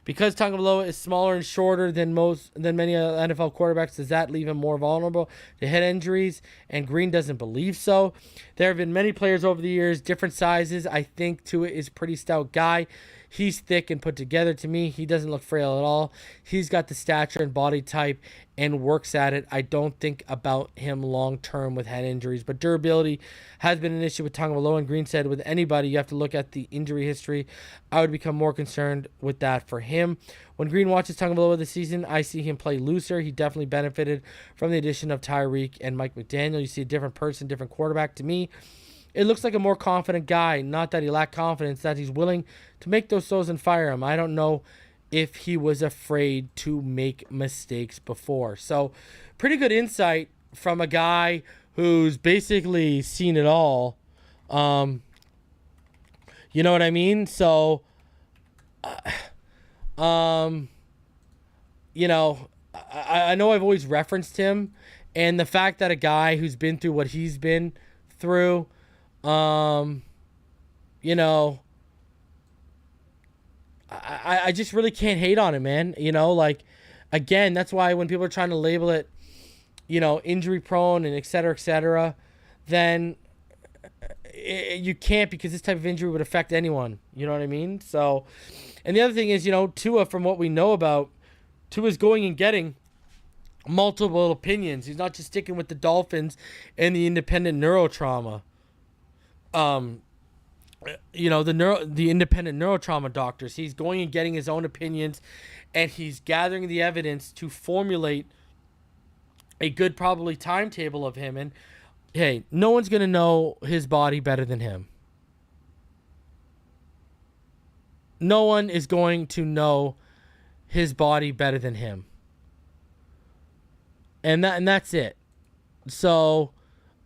Because Tagovailoa is smaller and shorter than many NFL quarterbacks, does that leave him more vulnerable to head injuries? And Green doesn't believe so. There have been many players over the years, different sizes. I think Tua is a pretty stout guy. He's thick and put together. To me, he doesn't look frail at all. He's got the stature and body type and works at it. I don't think about him long-term with head injuries, but durability has been an issue with Tagovailoa. And Green said with anybody, you have to look at the injury history. I would become more concerned with that for him. When Green watches Tagovailoa this season, I see him play looser. He definitely benefited from the addition of Tyreek and Mike McDaniel. You see a different person, different quarterback. To me, it looks like a more confident guy. Not that he lacked confidence, that he's willing to make those throws and fire him. I don't know if he was afraid to make mistakes before. So, pretty good insight from a guy who's basically seen it all. You know what I mean? So, you know, I know I've always referenced him, and the fact that a guy who's been through what he's been through, you know, I just really can't hate on him, man. You know, like, again, that's why when people are trying to label it, you know, injury prone and et cetera, then you can't, because this type of injury would affect anyone. You know what I mean? So, and the other thing is, Tua, from what we know about, Tua's going and getting multiple opinions. He's not just sticking with the Dolphins and the independent neurotrauma. The independent neurotrauma doctors. He's going and getting his own opinions, and he's gathering the evidence to formulate a good, probably, timetable of him. And hey, no one's going to know his body better than him. No one is going to know his body better than him. And that's it. So,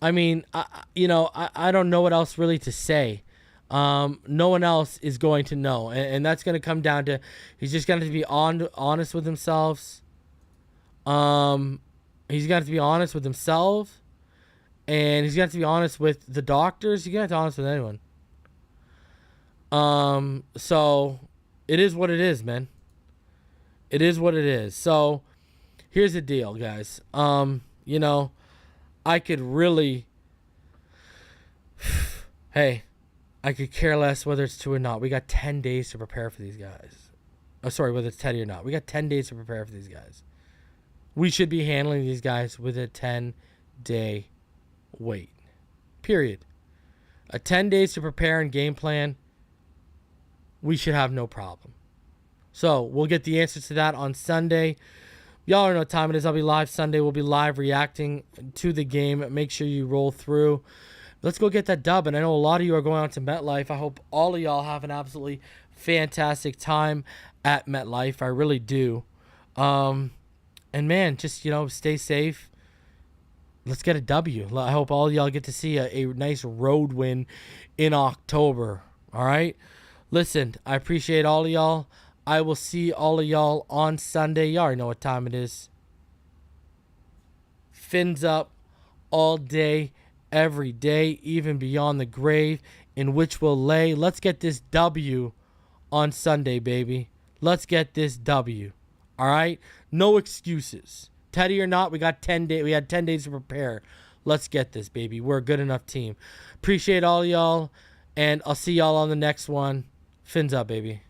I mean, I don't know what else really to say. No one else is going to know. And that's going to come down to, he's just going to be honest with himself. He's got to be honest with himself. And he's got to be honest with the doctors. He's got to be honest with anyone. So it is what it is, man. It is what it is. So here's the deal, guys. I could really, hey, I could care less whether it's Tua or not. We got 10 days to prepare for these guys. Oh, sorry, whether it's Teddy or not. We got 10 days to prepare for these guys. We should be handling these guys with a 10-day wait. Period. A 10 days to prepare and game plan, we should have no problem. So we'll get the answers to that on Sunday. Y'all already know what time it is. I'll be live Sunday. We'll be live reacting to the game. Make sure you roll through. Let's go get that dub. And I know a lot of you are going out to MetLife. I hope all of y'all have an absolutely fantastic time at MetLife. I really do. And man, just, stay safe. Let's get a W. I hope all of y'all get to see a nice road win in October. All right? Listen, I appreciate all of y'all. I will see all of y'all on Sunday. Y'all already know what time it is. Fins up all day, every day, even beyond the grave in which we'll lay. Let's get this W on Sunday, baby. Let's get this W. All right? No excuses. Teddy or not, we got 10 days. We had 10 days to prepare. Let's get this, baby. We're a good enough team. Appreciate all y'all, and I'll see y'all on the next one. Fins up, baby.